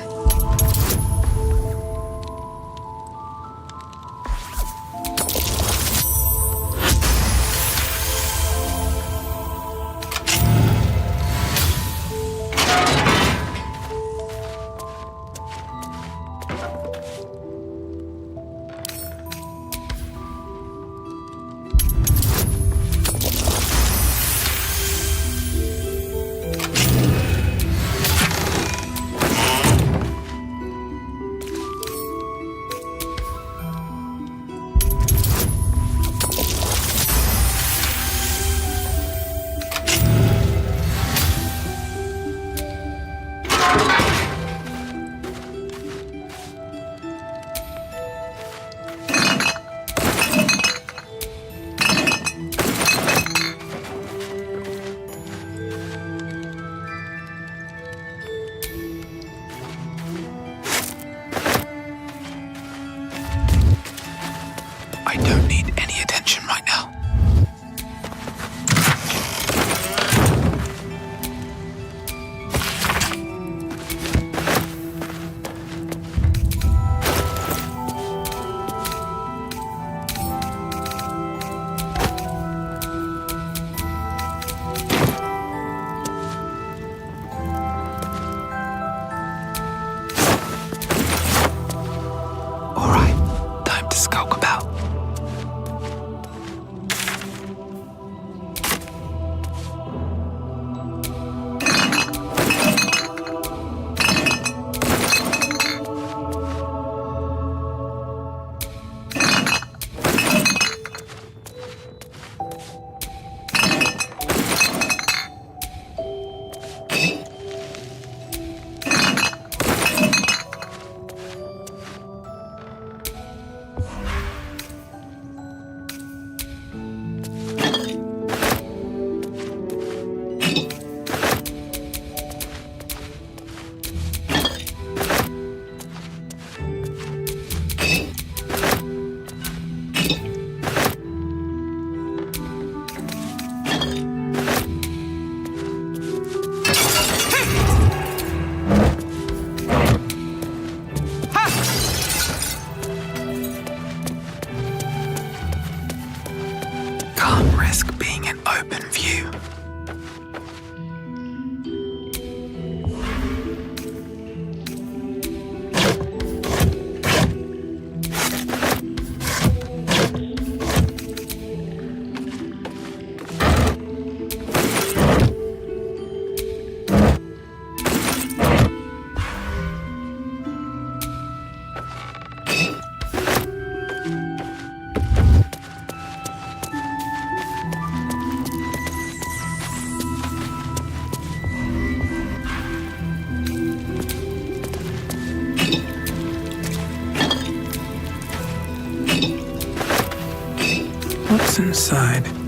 Speaker 1: inside?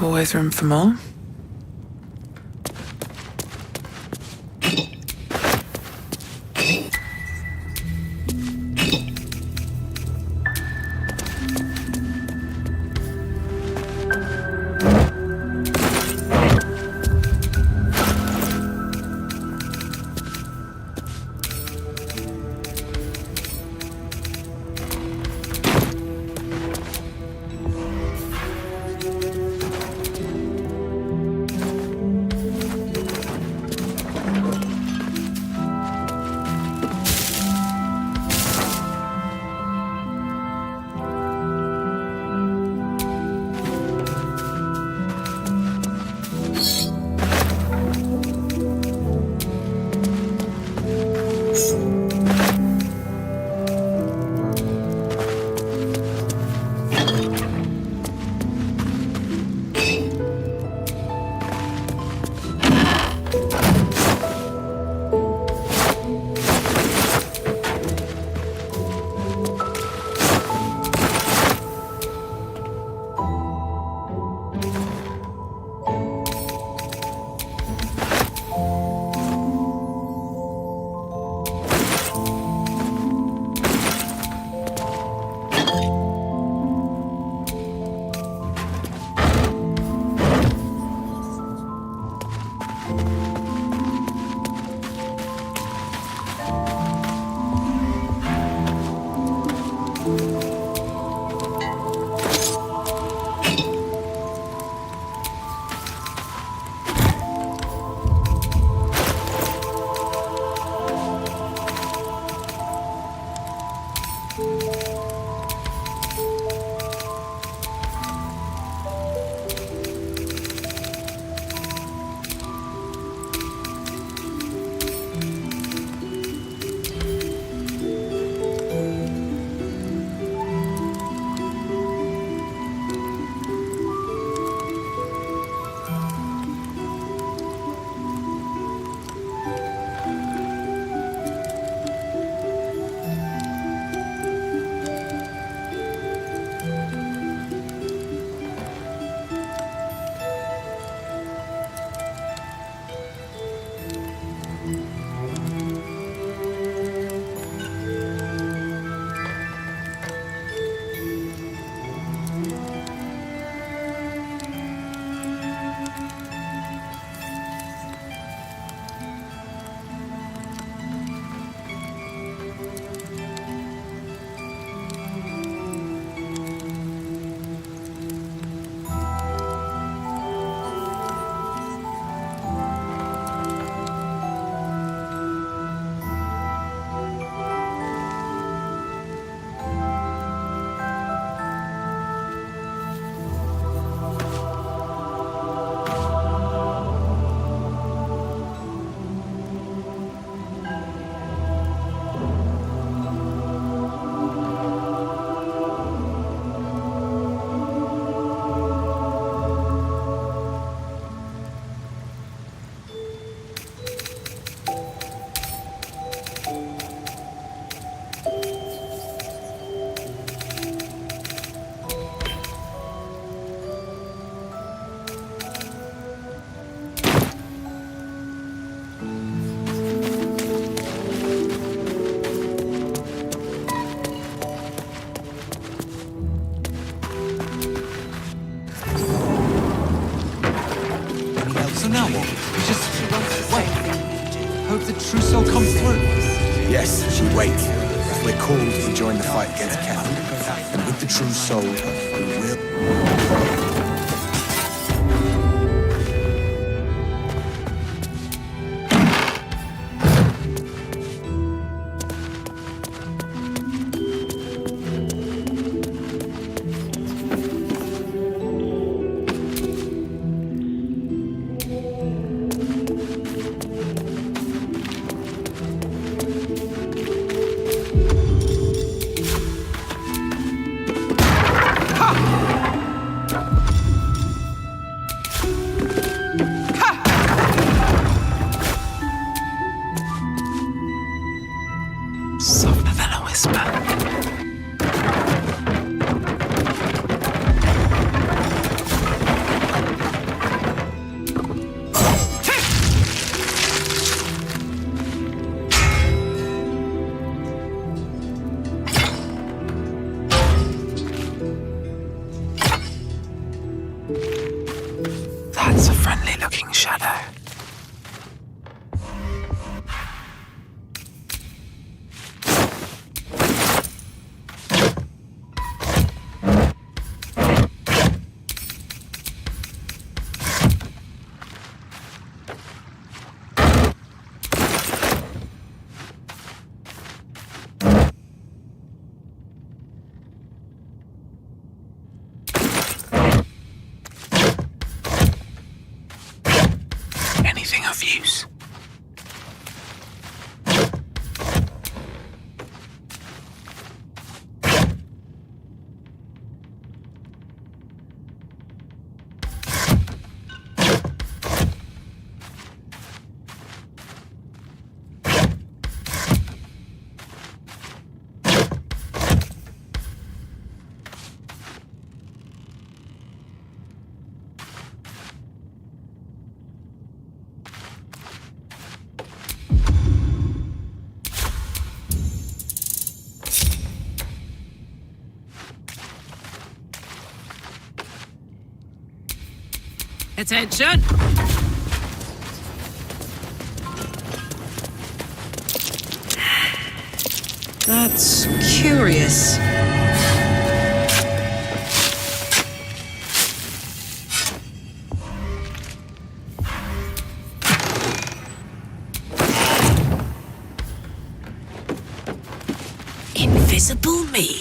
Speaker 1: Always room for more.
Speaker 7: Just wait. Hope the true soul comes through.
Speaker 20: Yes, she waits. If we're called to join the fight against Ketheric, and with the true soul, we will.
Speaker 1: Softer than a whisper. That's a friendly-looking shadow. Anything of use?
Speaker 6: Attention! That's curious.
Speaker 2: Invisible me.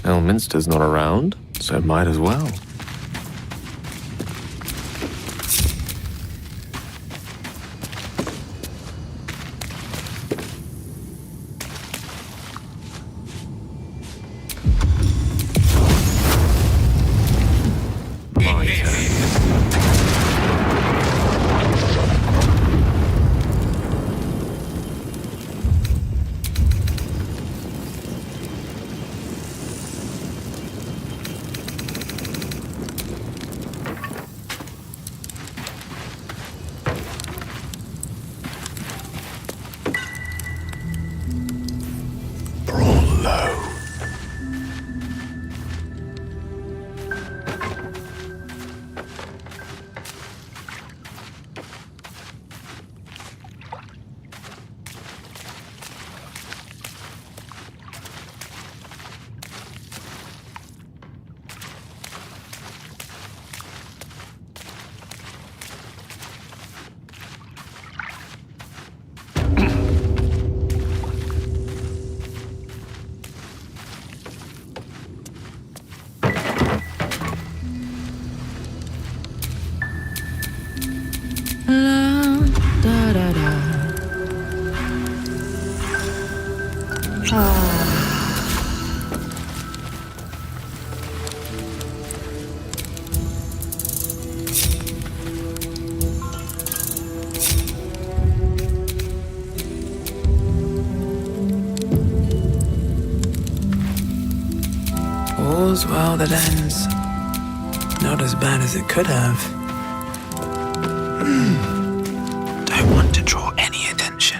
Speaker 13: Elminster's not around, so might as well.
Speaker 1: All's well that ends. Not as bad as it could have. Don't want to draw any attention.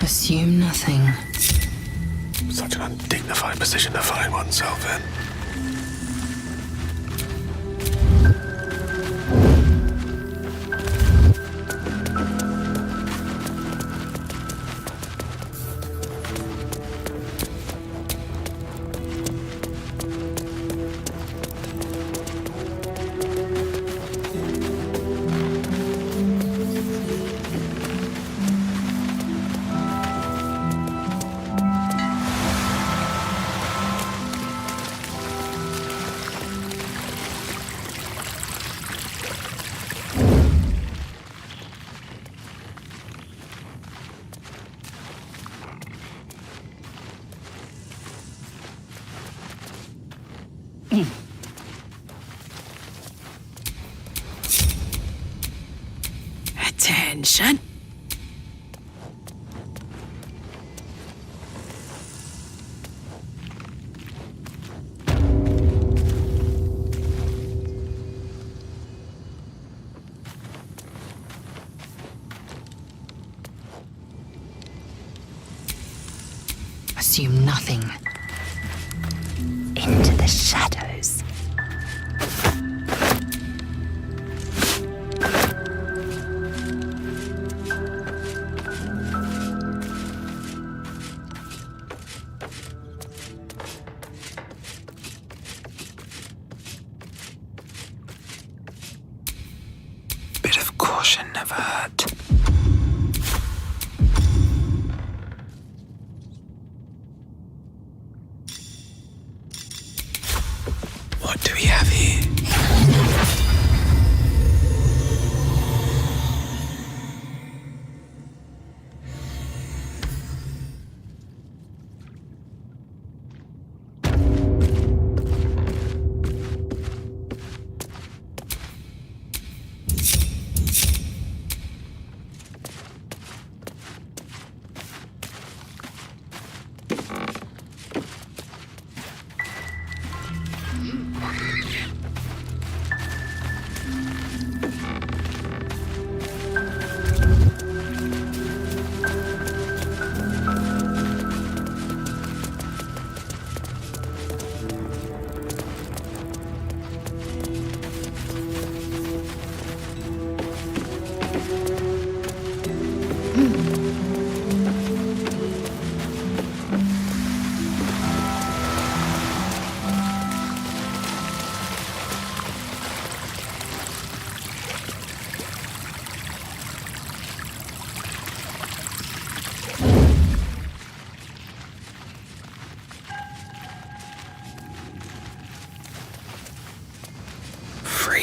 Speaker 16: Assume nothing.
Speaker 13: Such an undignified position to find oneself in.
Speaker 2: Attention.
Speaker 16: Assume nothing.
Speaker 5: Into the shadows.
Speaker 1: Bit of caution never hurt. What do we have here?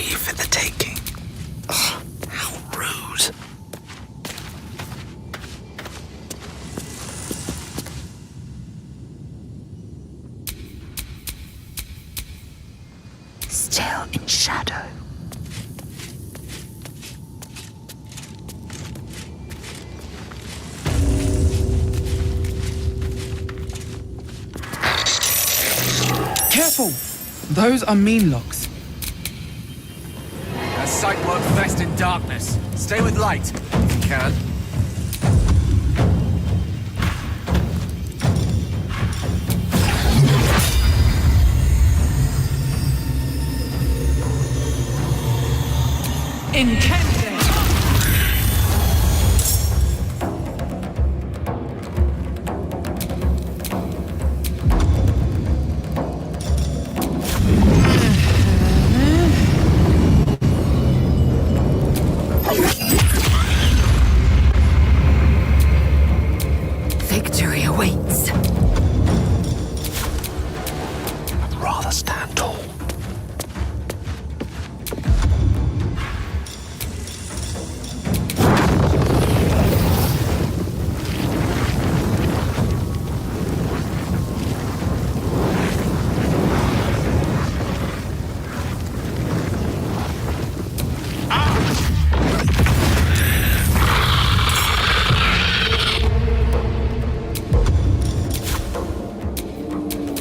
Speaker 7: free for the taking. Oh, how rude.
Speaker 15: Still in shadow.
Speaker 1: Careful! Those are mean locks.
Speaker 7: That sight works best in darkness. Stay with light, if you can.
Speaker 1: Incandescent!
Speaker 11: Victory awaits.
Speaker 13: I'd rather stand tall.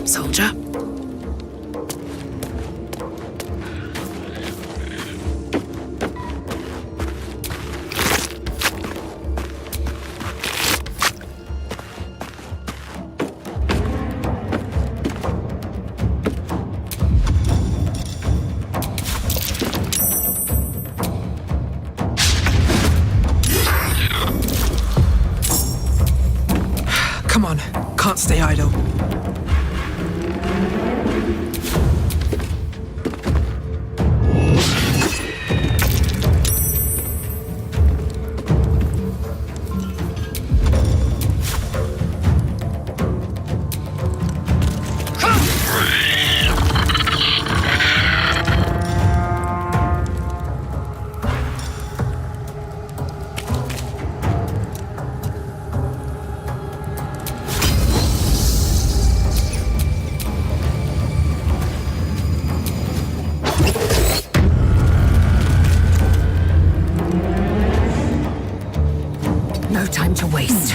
Speaker 11: Soldier.
Speaker 1: Come on, can't stay idle.
Speaker 11: No time to waste.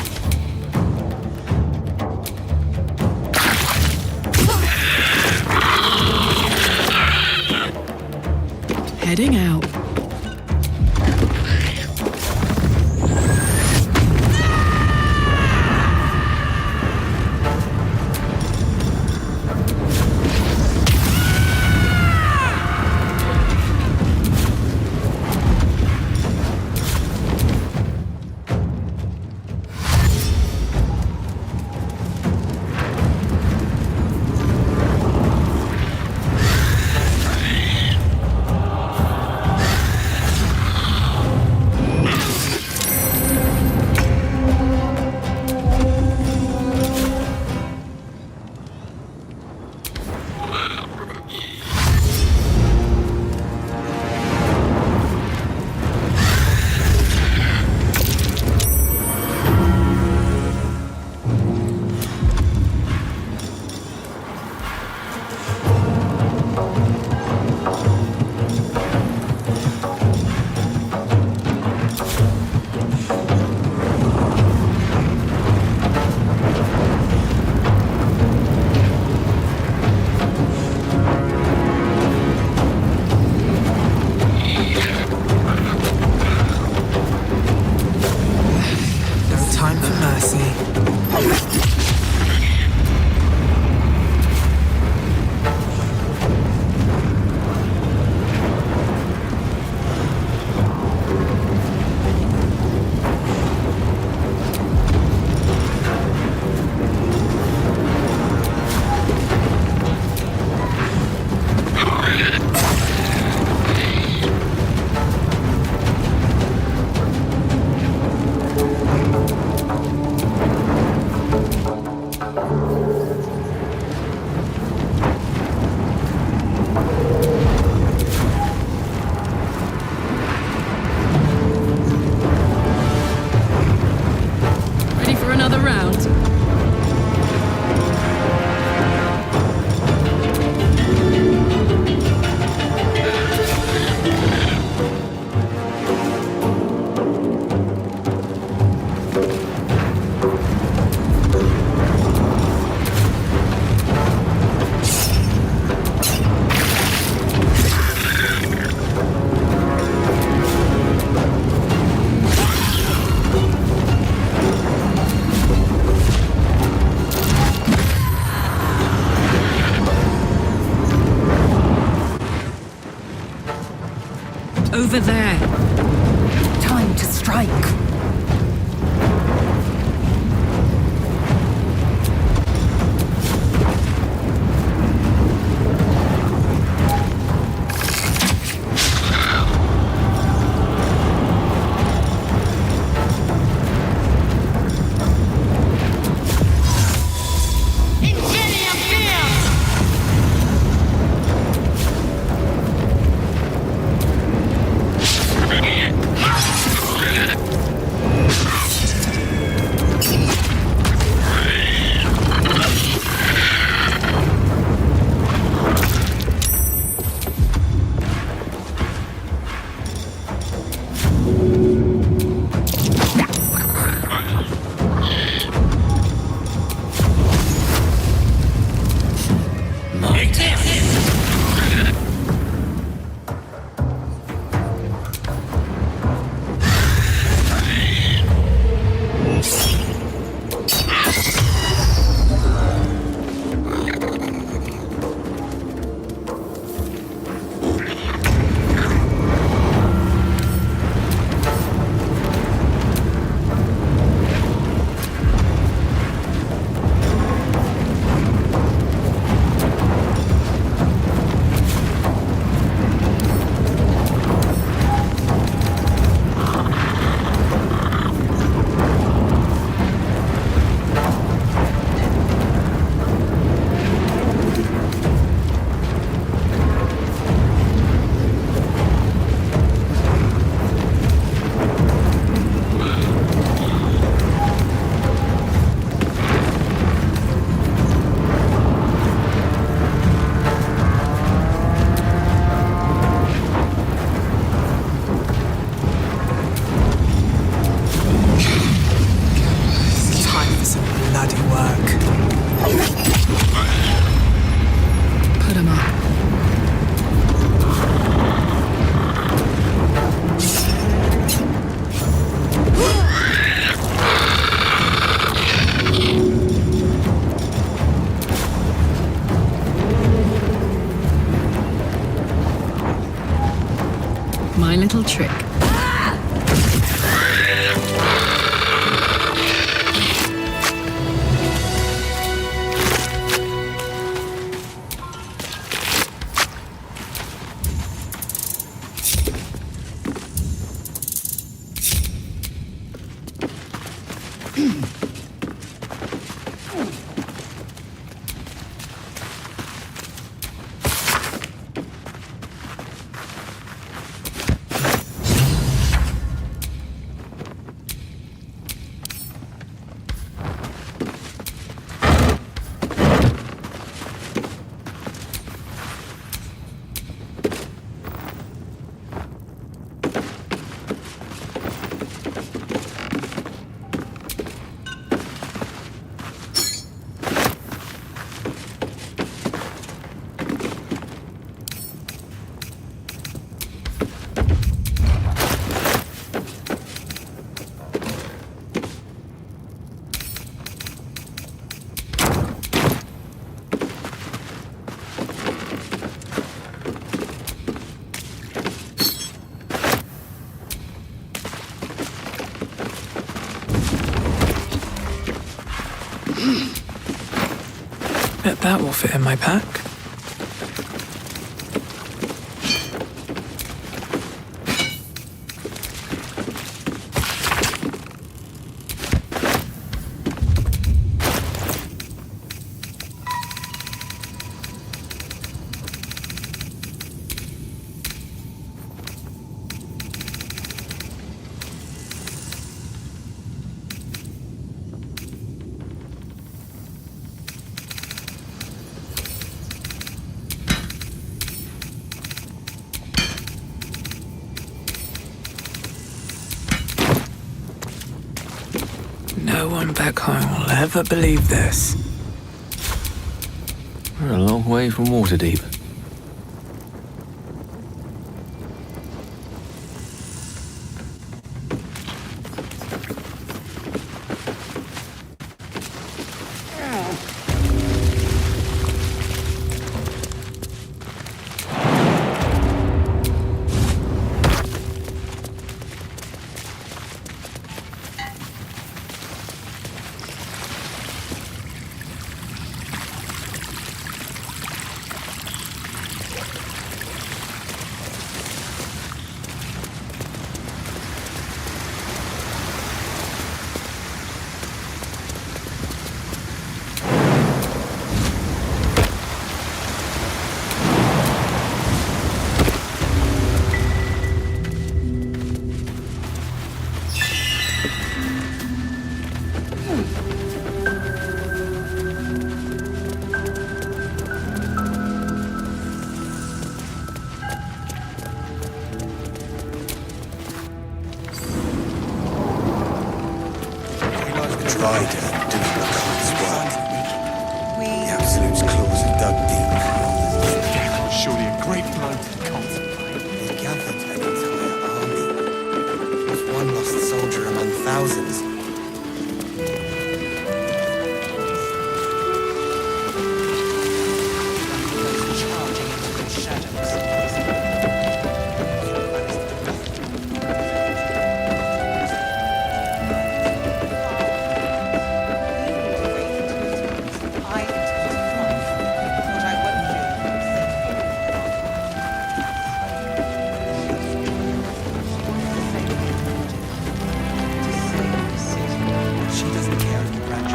Speaker 6: Heading out.
Speaker 1: Time for mercy.
Speaker 6: Over there.
Speaker 11: Time to strike.
Speaker 6: My little trick.
Speaker 1: Bet that will fit in my pack. No one back home will ever believe this.
Speaker 13: We're a long way from Waterdeep.
Speaker 20: rider and doing the Khan's work. The Absolute's claws are dug deep.
Speaker 7: Surely a great blow to the cult.
Speaker 20: They gathered an entire army. With one lost soldier among thousands.
Speaker 12: Charging into those shadows.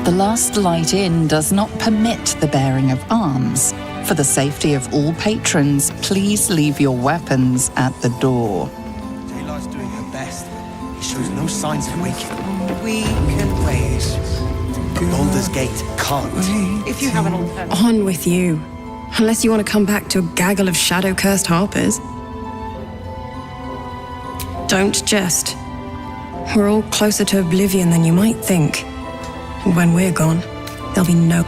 Speaker 11: The last light in does not permit the bearing of arms. For the safety of all patrons, please leave your weapons at the door.
Speaker 20: Taylor's doing her best. He shows no signs of waking.
Speaker 12: We can wait.
Speaker 20: But Baldur's Gate can't.
Speaker 12: If you have an alternative.
Speaker 14: On with you. Unless you want to come back to a gaggle of shadow-cursed harpers. Don't jest. We're all closer to oblivion than you might think. And when we're gone, there'll be no...